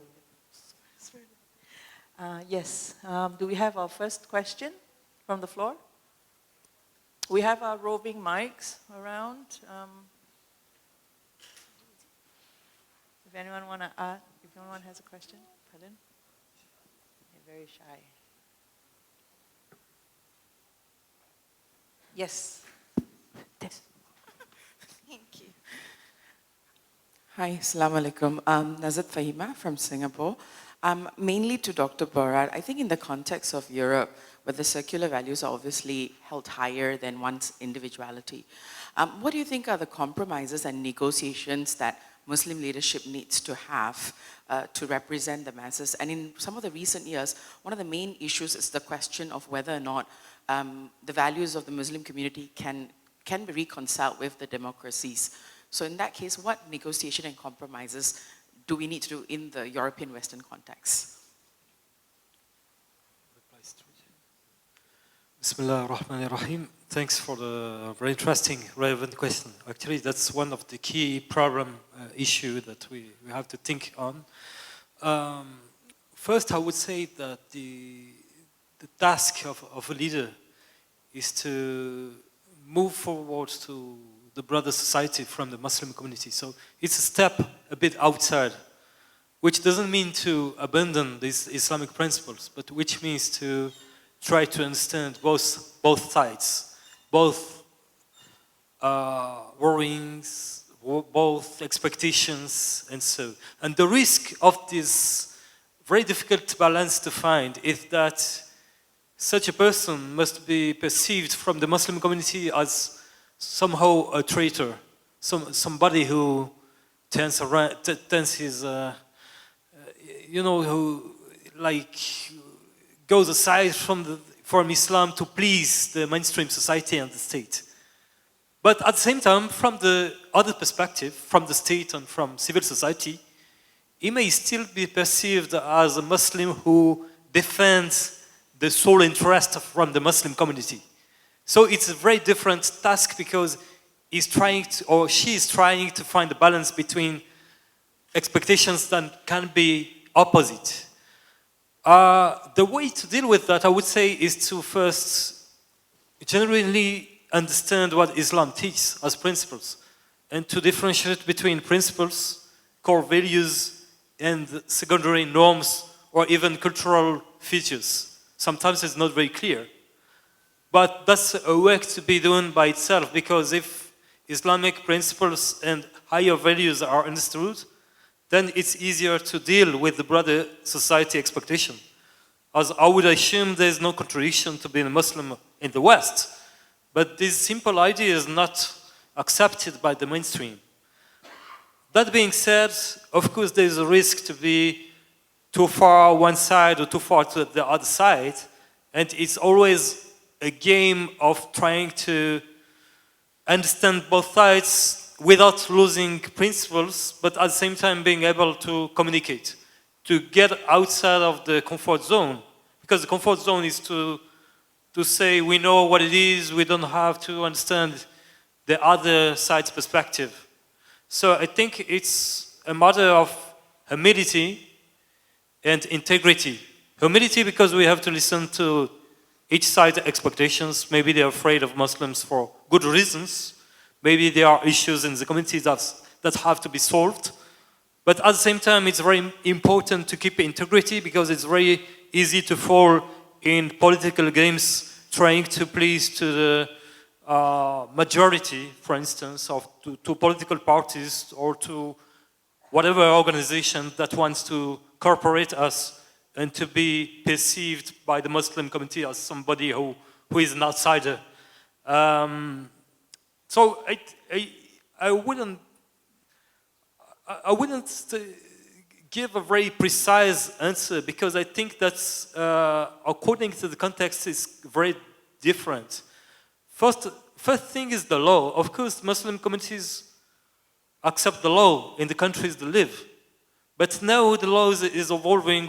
Yes. Do we have our first question from the floor? We have our roving mics around. If anyone if anyone has a question, pardon. You're very shy. Yes. Thank you. Hi, Assalamu alaikum. Nazat Fahima from Singapore. Mainly to Dr. Brodard, I think in the context of Europe, where the secular values are obviously held higher than one's individuality, what do you think are the compromises and negotiations that Muslim leadership needs to have to represent the masses. And in some of the recent years, one of the main issues is the question of whether or not the values of the Muslim community can be reconciled with the democracies. So in that case, what negotiation and compromises do we need to do in the European Western context? Bismillah ar-Rahman ar-Rahim. Thanks for the very interesting, relevant question. Actually, that's one of the key problem issue that we have to think on. First, I would say that the task of a leader is to move forward to the broader society from the Muslim community. So it's a step a bit outside, which doesn't mean to abandon these Islamic principles, but which means to try to understand both sides, both worryings, both expectations, and so. And the risk of this very difficult balance to find is that such a person must be perceived from the Muslim community as somehow a traitor, somebody who turns his, who like goes aside from Islam to please the mainstream society and the state. But at the same time, from the other perspective, from the state and from civil society, he may still be perceived as a Muslim who defends the sole interest from the Muslim community. So it's a very different task because he's trying to, or she is trying to find a balance between expectations that can be opposite. The way to deal with that, I would say, is to first genuinely understand what Islam teaches as principles and to differentiate between principles, core values, and secondary norms or even cultural features. Sometimes it's not very clear. But that's a work to be done by itself, because if Islamic principles and higher values are understood, then it's easier to deal with the broader society expectation. As I would assume there's no contradiction to being a Muslim in the West, but this simple idea is not accepted by the mainstream. That being said, of course there's a risk to be too far one side or too far to the other side, and it's always a game of trying to understand both sides without losing principles, but at the same time being able to communicate, to get outside of the comfort zone. Because the comfort zone is to say we know what it is, we don't have to understand the other side's perspective. So I think it's a matter of humility and integrity. Humility because we have to listen to each side's expectations. Maybe they're afraid of Muslims for good reasons. Maybe there are issues in the community that have to be solved. But at the same time, it's very important to keep integrity because it's very easy to fall in political games trying to please to the majority, for instance, of to political parties or to whatever organization that wants to incorporate us and to be perceived by the Muslim community as somebody who is an outsider. So I wouldn't give a very precise answer because I think that's, according to the context, is very different. First thing is the law. Of course, Muslim communities accept the law in the countries they live. But now the law is evolving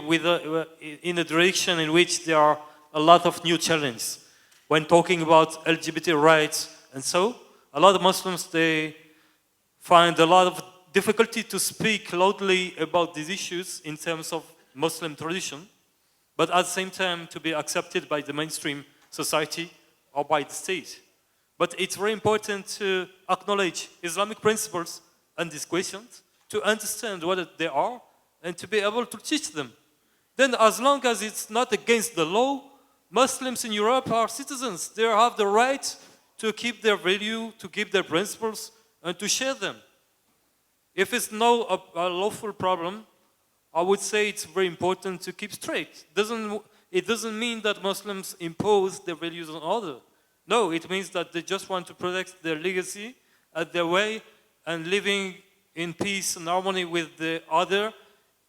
in a direction in which there are a lot of new challenges. When talking about LGBT rights and so, a lot of Muslims, they find a lot of difficulty to speak loudly about these issues in terms of Muslim tradition, but at the same time to be accepted by the mainstream society or by the state. But it's very important to acknowledge Islamic principles and these questions, to understand what they are, and to be able to teach them. Then as long as it's not against the law, Muslims in Europe are citizens. They have the right to keep their value, to keep their principles, and to share them. If it's not a lawful problem, I would say it's very important to keep straight. It doesn't mean that Muslims impose their values on others. No, it means that they just want to protect their legacy, their way, and living in peace and harmony with the other,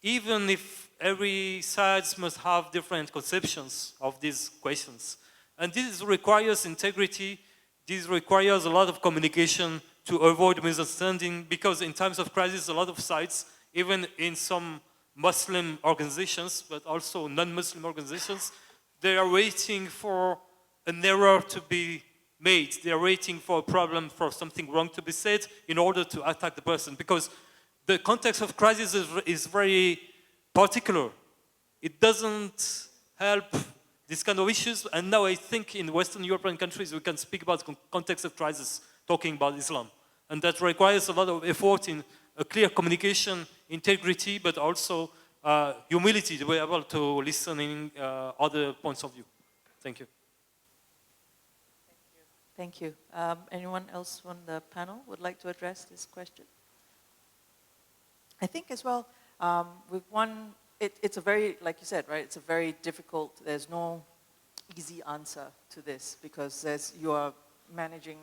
even if every side must have different conceptions of these questions. And this requires integrity, this requires a lot of communication to avoid misunderstanding, because in times of crisis, a lot of sides, even in some Muslim organizations, but also non-Muslim organizations, they are waiting for an error to be made. They are waiting for a problem, for something wrong to be said in order to attack the person, because the context of crisis is very particular. It doesn't help these kind of issues, and now I think in Western European countries we can speak about context of crisis, talking about Islam. And that requires a lot of effort in a clear communication, integrity, but also humility to be able to listen in other points of view. Thank you. Thank you. Anyone else on the panel would like to address this question? I think as well, with one, it's a very, like you said, right, it's a very difficult, there's no easy answer to this, because you are managing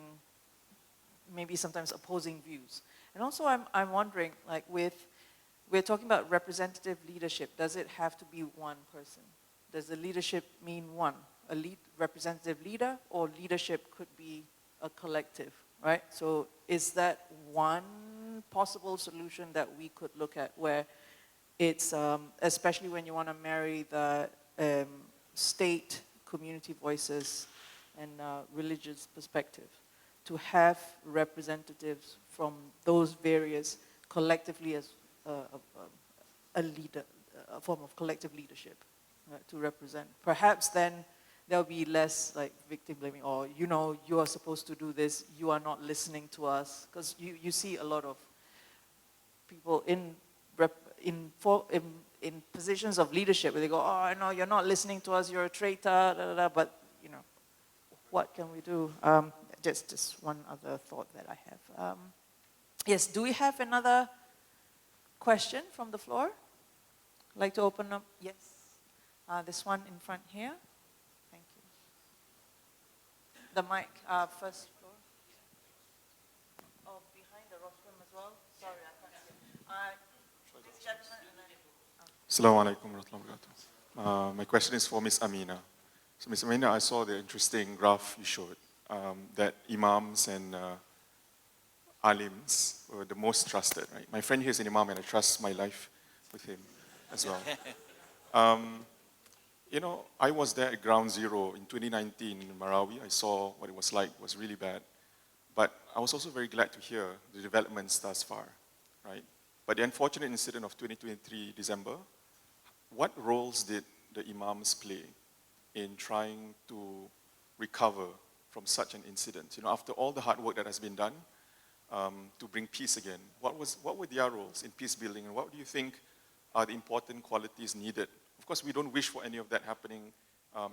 maybe sometimes opposing views. And also I'm wondering, like we're talking about representative leadership, does it have to be one person? Does the leadership mean one? A representative leader, or leadership could be a collective, right? So is that one possible solution that we could look at, where it's, especially when you want to marry the state, community voices, and religious perspective, to have representatives from those various collectively as a leader, a form of collective leadership, right, to represent. Perhaps then there'll be less like victim blaming, or you are supposed to do this, you are not listening to us, because you see a lot of people in positions of leadership where they go, oh, no, you're not listening to us, you're a traitor, da, da, da. But what can we do? Just one other thought that I have. Yes, do we have another question from the floor? Like to open up? Yes. This one in front here. Thank you. The mic, first floor. Oh, behind the rostrum as well. Sorry, I can't see. This gentleman and then. Assalamu alaikum warahmatullahi wabarakatuh. My question is for Ms. Amina. So Ms. Amina, I saw the interesting graph you showed, that imams and alims were the most trusted, right? My friend here is an imam and I trust my life with him as well. I was there at ground zero in 2019 in Marawi. I saw what it was like. It was really bad. But I was also very glad to hear the developments thus far, right? But the unfortunate incident of 2023 December, what roles did the imams play in trying to recover from such an incident? After all the hard work that has been done to bring peace again, what were their roles in peace building, and what do you think are the important qualities needed? Of course, we don't wish for any of that happening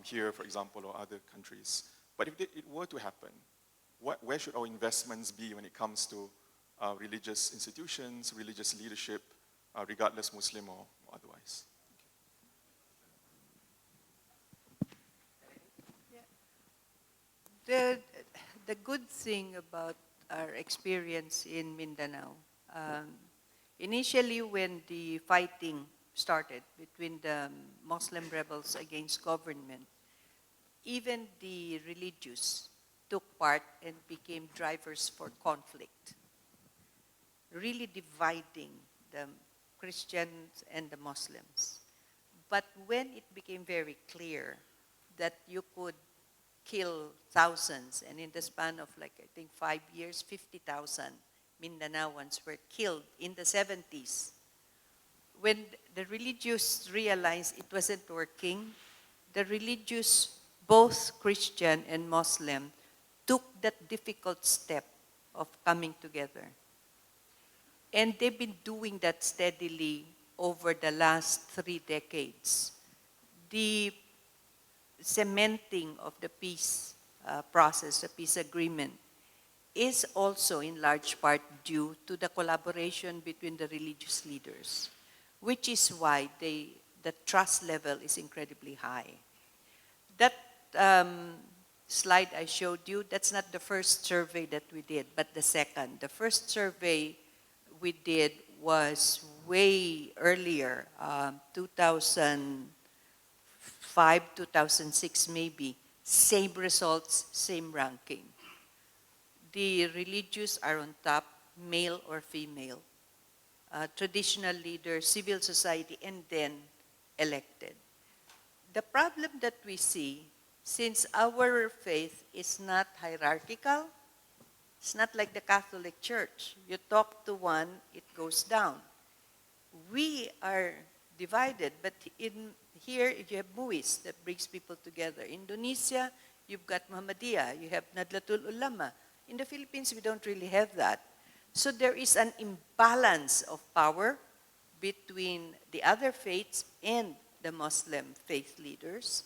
here, for example, or other countries. But if it were to happen, where should our investments be when it comes to religious institutions, religious leadership, regardless Muslim or otherwise? The good thing about our experience in Mindanao, initially when the fighting started between the Muslim rebels against government, even the religious took part and became drivers for conflict, really dividing the Christians and the Muslims. But when it became very clear that you could kill thousands, and in the span of I think 5 years, 50,000 Mindanaoans were killed in the 70s. When the religious realized it wasn't working, the religious, both Christian and Muslim, took that difficult step of coming together. And they've been doing that steadily over the last 3 decades. The cementing of the peace process, the peace agreement, is also in large part due to the collaboration between the religious leaders, which is why the trust level is incredibly high. That slide I showed you, that's not the first survey that we did, but the second. The first survey we did was way earlier, 2005, 2006 maybe, same results, same ranking. The religious are on top, male or female, traditional leaders, civil society, and then elected. The problem that we see, since our faith is not hierarchical, it's not like the Catholic Church. You talk to one, it goes down. We are divided, but here you have MUIS that brings people together. Indonesia, you've got Muhammadiyah, you have Nadlatul Ulama. In the Philippines, we don't really have that. So there is an imbalance of power between the other faiths and the Muslim faith leaders,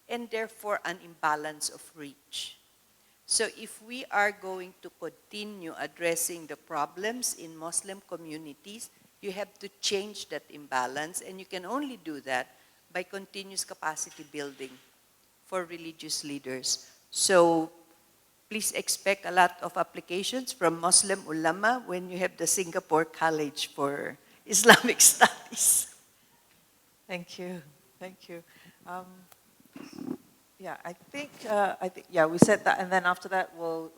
and therefore an imbalance of reach. So if we are going to continue addressing the problems in Muslim communities, you have to change that imbalance, and you can only do that by continuous capacity building for religious leaders. So please expect a lot of applications from Muslim ulama when you have the Singapore College for Islamic Studies. Thank you. Thank you. Yeah, I think, yeah, we said that, and then after that, we'll,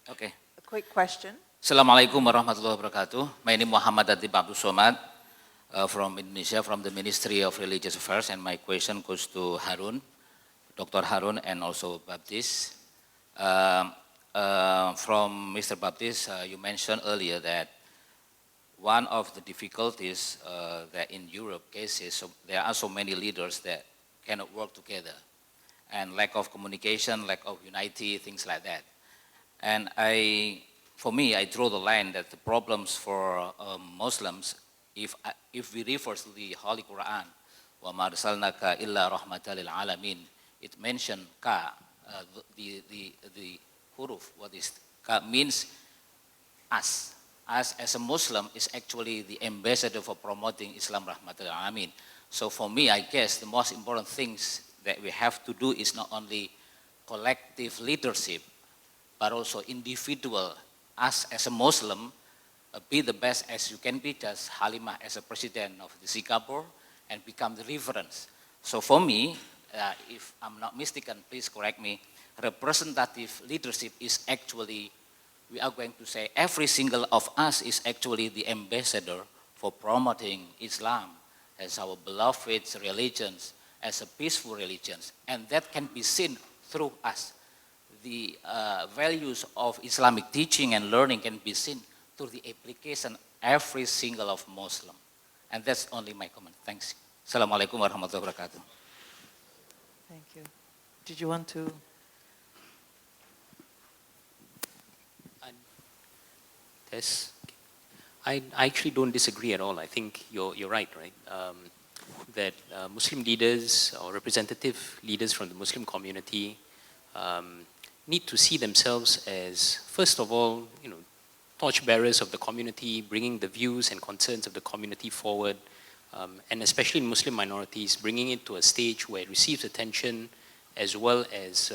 Okay. a quick question. Assalamualaikum warahmatullahi wabarakatuh. My name is Muhammad Adib Abdul Somad from Indonesia, from the Ministry of Religious Affairs, and my question goes to Harun, Dr. Harun, and also Baptiste. From Mr. Baptiste, you mentioned earlier that one of the difficulties that in Europe cases, so there are so many leaders that cannot work together, and lack of communication, lack of unity, things like that. And for me, I draw the line that the problems for Muslims, if we refer to the Holy Quran, وَمَا أَرْسَلْنَاكَ إِلَّا رَحْمَةً لِلْعَالَمِينَ, it mentioned ka, the huruf, what is ka, means us. Us as a Muslim is actually the ambassador for promoting Islam Rahmatul Alamin. So for me, I guess the most important things that we have to do is not only collective leadership, but also individual. Us as a Muslim, be the best as you can be, just Halimah as a president of the Singapore, and become the reference. So for me, if I'm not mistaken, please correct me, representative leadership is actually, we are going to say every single of us is actually the ambassador for promoting Islam as our beloved religions, as a peaceful religion, and that can be seen through us. The values of Islamic teaching and learning can be seen through the application every single of Muslim. And that's only my comment. Thanks. Assalamualaikum warahmatullahi wabarakatuh. Thank you. Did you want to? I actually don't disagree at all. I think you're right? That Muslim leaders or representative leaders from the Muslim community need to see themselves as, first of all, torchbearers of the community, bringing the views and concerns of the community forward, and especially in Muslim minorities, bringing it to a stage where it receives attention as well as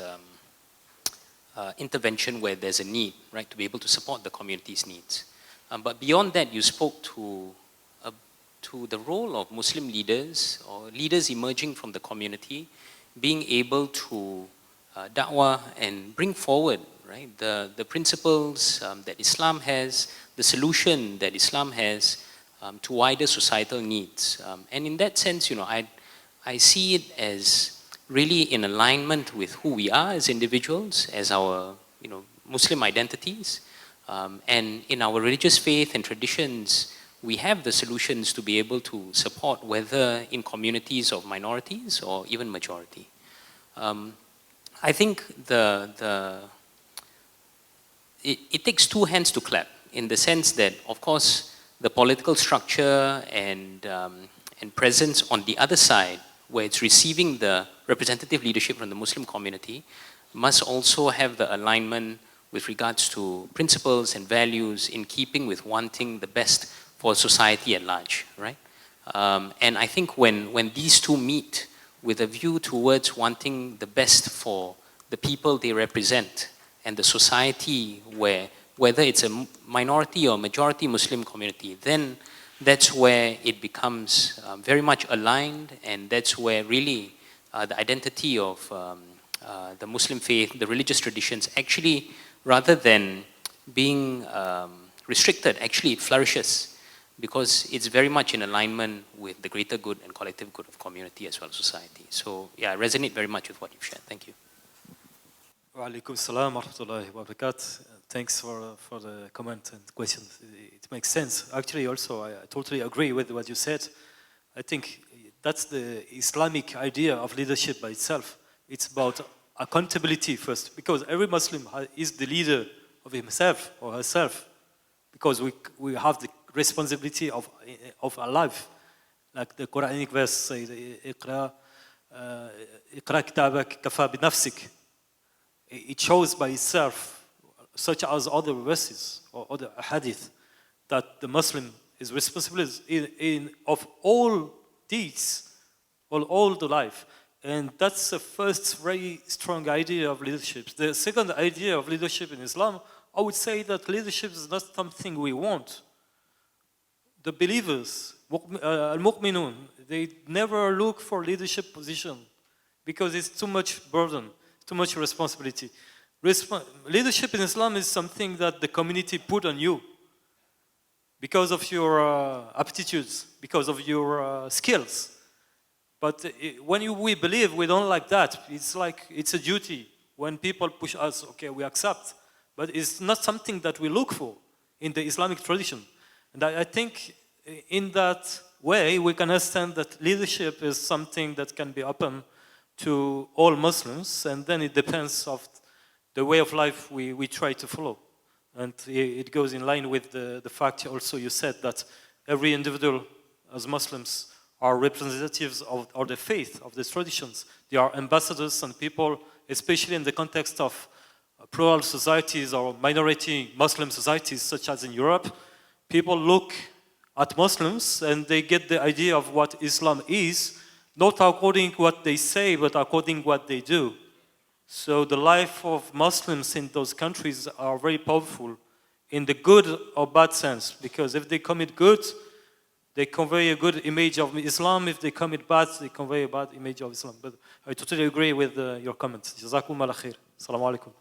intervention where there's a need, right, to be able to support the community's needs. But beyond that, you spoke to the role of Muslim leaders or leaders emerging from the community being able to da'wah and bring forward, right, the principles that Islam has, the solution that Islam has to wider societal needs. And in that sense, I see it as really in alignment with who we are as individuals, as our Muslim identities, and in our religious faith and traditions. We have the solutions to be able to support, whether in communities of minorities or even majority. I think it takes two hands to clap, in the sense that, of course, the political structure and presence on the other side, where it's receiving the representative leadership from the Muslim community, must also have the alignment with regards to principles and values in keeping with wanting the best for society at large, right? And I think when these two meet with a view towards wanting the best for the people they represent and the society where whether it's a minority or majority Muslim community, then that's where it becomes very much aligned, and that's where really the identity of the Muslim faith, the religious traditions, actually, rather than being restricted, actually it flourishes, because it's very much in alignment with the greater good and collective good of community as well as society. So yeah, I resonate very much with what you've shared. Thank you. Wa alaikum salam wa rahmatullahi wa barakatuh. Thanks for the comment and questions. It makes sense. Actually, also, I totally agree with what you said. I think that's the Islamic idea of leadership by itself. It's about accountability first, because every Muslim is the leader of himself or herself, because we have the responsibility of our life. Like the Quranic verse says, "Iqra kitabak kafa binafsik." It shows by itself, such as other verses or other hadith, that the Muslim is responsible of all deeds, all the life. And that's the first very strong idea of leadership. The second idea of leadership in Islam, I would say that leadership is not something we want. The believers, al-mu'minun, they never look for leadership position because it's too much burden, too much responsibility. Leadership in Islam is something that the community put on you because of your aptitudes, because of your skills. But when we believe, we don't like that. It's like it's a duty. When people push us, okay, we accept. But it's not something that we look for in the Islamic tradition. And I think in that way, we can understand that leadership is something that can be open to all Muslims, and then it depends of the way of life we try to follow. And it goes in line with the fact also you said that every individual as Muslims are representatives of the faith, of the traditions. They are ambassadors and people, especially in the context of plural societies or minority Muslim societies such as in Europe. People look at Muslims and they get the idea of what Islam is, not according to what they say, but according to what they do. So the life of Muslims in those countries are very powerful in the good or bad sense, because if they commit good, they convey a good image of Islam. If they commit bad, they convey a bad image of Islam. But I totally agree with your comments. Jazakum Allah khair. Assalamu alaikum.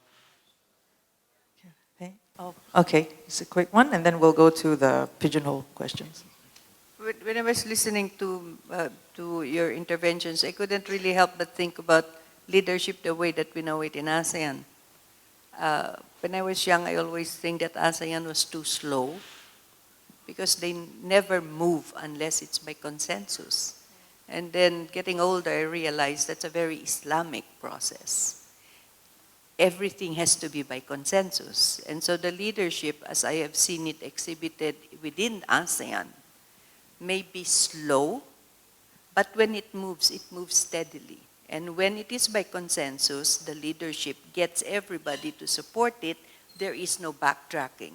Okay, it's a quick one, and then we'll go to the pigeonhole questions. When I was listening to your interventions, I couldn't really help but think about leadership the way that we know it in ASEAN. When I was young, I always think that ASEAN was too slow because they never move unless it's by consensus. And then getting older, I realized that's a very Islamic process. Everything has to be by consensus. And so the leadership, as I have seen it exhibited within ASEAN, may be slow, but when it moves steadily. And when it is by consensus, the leadership gets everybody to support it, there is no backtracking.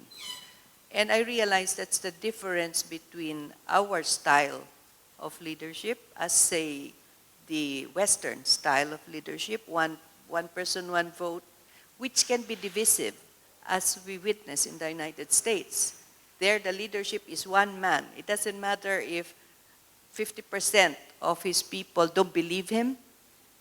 And I realize that's the difference between our style of leadership, as say the Western style of leadership, one person, one vote, which can be divisive, as we witness in the United States. There, the leadership is one man. It doesn't matter if 50% of his people don't believe him,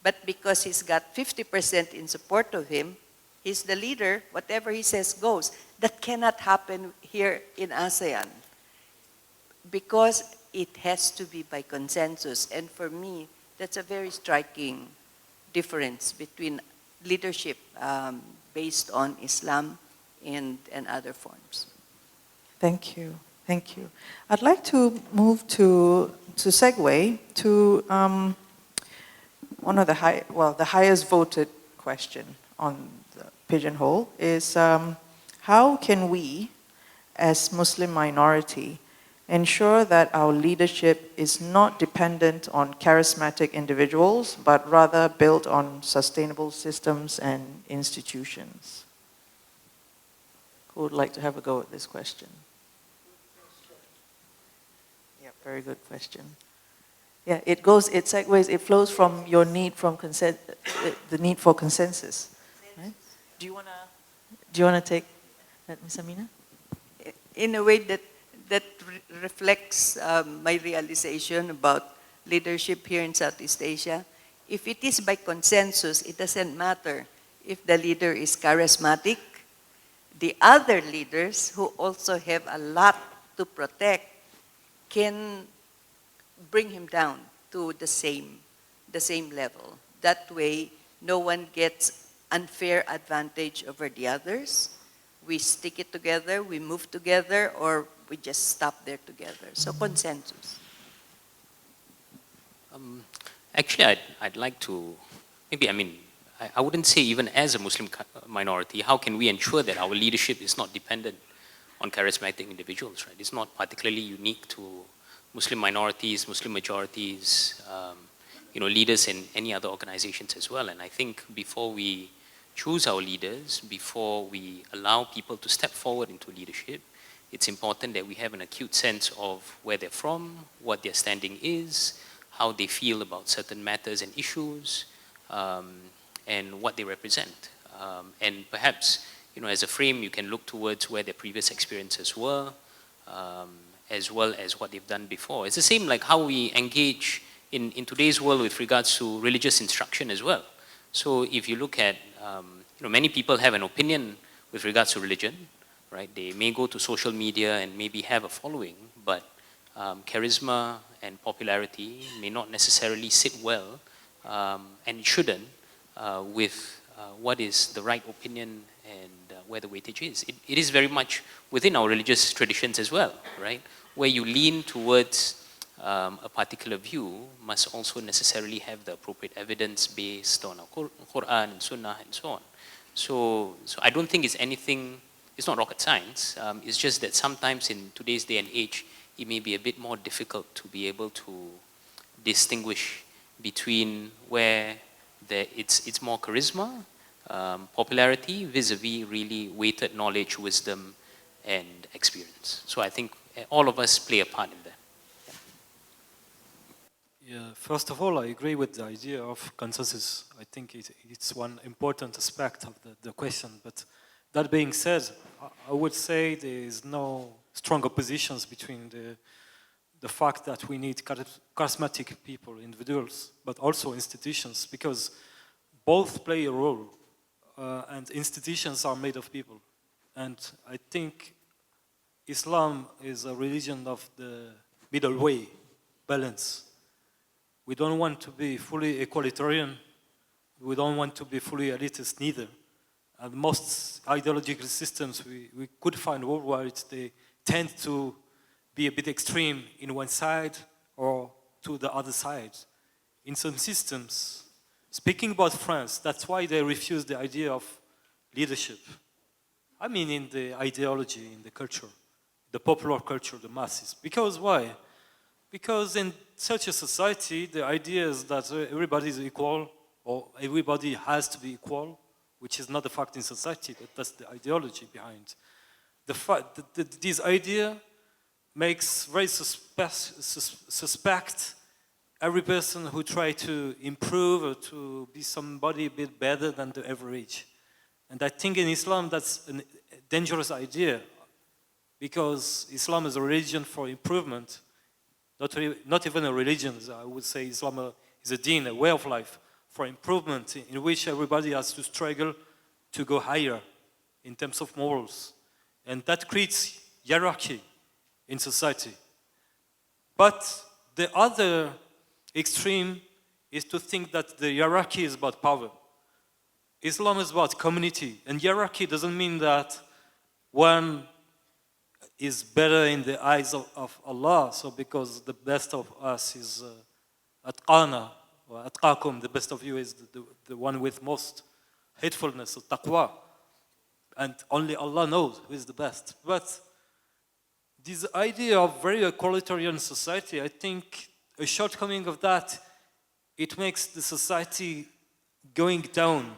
but because he's got 50% in support of him, he's the leader, whatever he says goes. That cannot happen here in ASEAN because it has to be by consensus. And for me, that's a very striking difference between leadership based on Islam and other forms. Thank you. Thank you. I'd like to move to segue to one of the highest voted question on the pigeonhole is how can we, as Muslim minority, ensure that our leadership is not dependent on charismatic individuals, but rather built on sustainable systems and institutions? Who would like to have a go at this question? Yeah, very good question. Yeah, it segues, it flows from your need the need for consensus. Right? Do you wanna take Ms. Amina? In a way that reflects my realization about leadership here in Southeast Asia. If it is by consensus, it doesn't matter if the leader is charismatic. The other leaders who also have a lot to protect can bring him down to the same level. That way, no one gets unfair advantage over the others. We stick it together, we move together, or we just stop there together. So consensus. Actually, I'd like to, maybe, I wouldn't say even as a Muslim minority, how can we ensure that our leadership is not dependent on charismatic individuals, right? It's not particularly unique to Muslim minorities, Muslim majorities, leaders in any other organizations as well. And I think before we choose our leaders, before we allow people to step forward into leadership, it's important that we have an acute sense of where they're from, what their standing is, how they feel about certain matters and issues, and what they represent. And perhaps, as a frame, you can look towards where their previous experiences were, as well as what they've done before. It's the same like how we engage in today's world with regards to religious instruction as well. So if you look at, many people have an opinion with regards to religion, right? They may go to social media and maybe have a following, but charisma and popularity may not necessarily sit well, and shouldn't, with what is the right opinion and where the weightage is. It is very much within our religious traditions as well, right? Where you lean towards a particular view must also necessarily have the appropriate evidence based on our Quran and Sunnah and so on. So I don't think it's not rocket science. It's just that sometimes in today's day and age, it may be a bit more difficult to be able to distinguish between where it's more charisma, popularity, vis-a-vis really weighted knowledge, wisdom, and experience. So I think all of us play a part in that. Yeah, first of all, I agree with the idea of consensus. I think it's one important aspect of the question. But that being said, I would say there is no strong oppositions between the fact that we need charismatic people, individuals, but also institutions, because both play a role, and institutions are made of people. And I think Islam is a religion of the middle way, balance. We don't want to be fully egalitarian. We don't want to be fully elitist neither. And most ideological systems we could find worldwide, they tend to be a bit extreme in one side or to the other side. In some systems, speaking about France, that's why they refuse the idea of leadership. I mean in the ideology, in the culture, the popular culture, the masses. Because why? Because in such a society, the idea is that everybody is equal, or everybody has to be equal, which is not the fact in society, but that's the ideology behind. The fact that this idea makes very suspect every person who tries to improve or to be somebody a bit better than the average. And I think in Islam that's a dangerous idea, because Islam is a religion for improvement, not even a religion. I would say Islam is a deen, a way of life for improvement, in which everybody has to struggle to go higher in terms of morals. And that creates hierarchy in society. But the other extreme is to think that the hierarchy is about power. Islam is about community, and hierarchy doesn't mean that one is better in the eyes of Allah, so because the best of us is atqana, or atqakum, the best of you is the one with most hatefulness, or taqwa. And only Allah knows who is the best. But this idea of very egalitarian society, I think a shortcoming of that, it makes the society going down,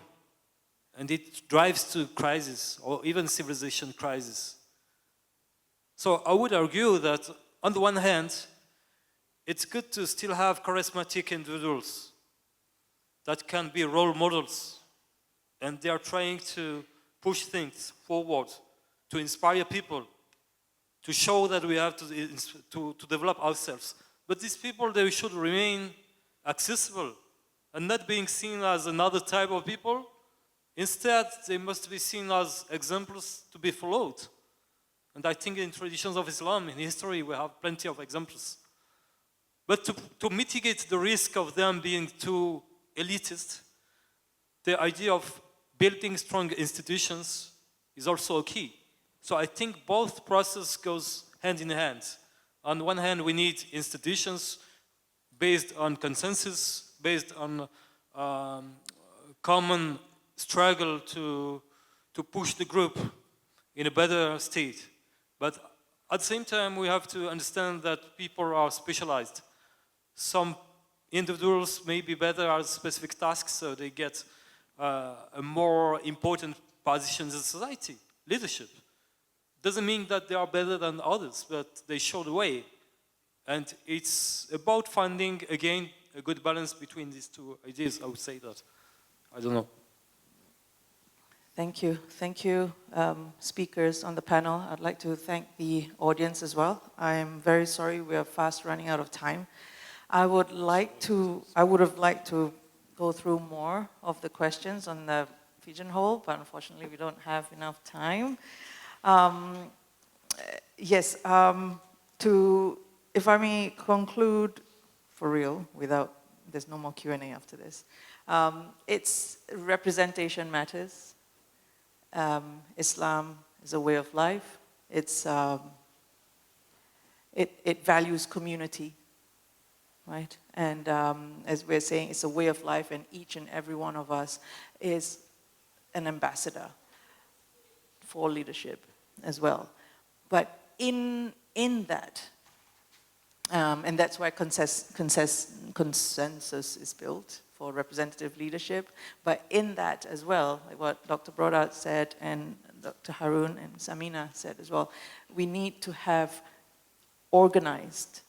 and it drives to crisis, or even civilization crisis. So I would argue that, on the one hand, it's good to still have charismatic individuals that can be role models, and they are trying to push things forward to inspire people, to show that we have to develop ourselves. But these people, they should remain accessible and not being seen as another type of people. Instead, they must be seen as examples to be followed. And I think in traditions of Islam, in history, we have plenty of examples. But to mitigate the risk of them being too elitist, the idea of building strong institutions is also a key. So I think both process goes hand in hand. On one hand, we need institutions based on consensus, based on common struggle to push the group in a better state. But at the same time, we have to understand that people are specialized. Some individuals may be better at specific tasks, so they get a more important position in society, leadership. Doesn't mean that they are better than others, but they show the way. And it's about finding, again, a good balance between these two ideas, I would say that. I don't know. Thank you. Thank you, speakers on the panel. I'd like to thank the audience as well. I'm very sorry we are fast running out of time. I would have liked to go through more of the questions on the pigeonhole, but unfortunately we don't have enough time. Yes, if I may conclude for real, there's no more Q&A after this. It's representation matters. Islam is a way of life. It values community, right? And as we're saying, it's a way of life, and each and every one of us is an ambassador for leadership as well. But in that, and that's why consensus is built for representative leadership. But in that as well, like what Dr. Brodard said and Dr. Harun and Amina said as well, we need to have organized,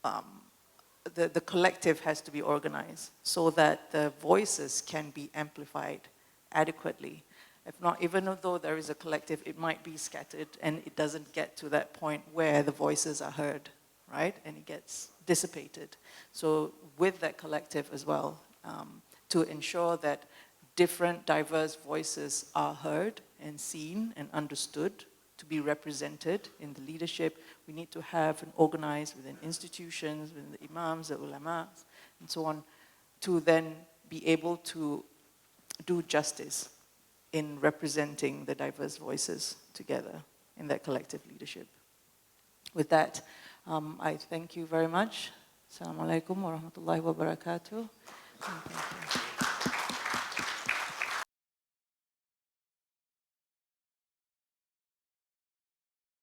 the collective has to be organized so that the voices can be amplified adequately. If not, even though there is a collective, it might be scattered and it doesn't get to that point where the voices are heard, right? And it gets dissipated. So with that collective as well, to ensure that different diverse voices are heard and seen and understood to be represented in the leadership, we need to have an organized within institutions, within the imams, the ulama, and so on, to then be able to do justice in representing the diverse voices together in that collective leadership. With that, I thank you very much. Assalamu alaikum wa rahmatullahi wa barakatuh.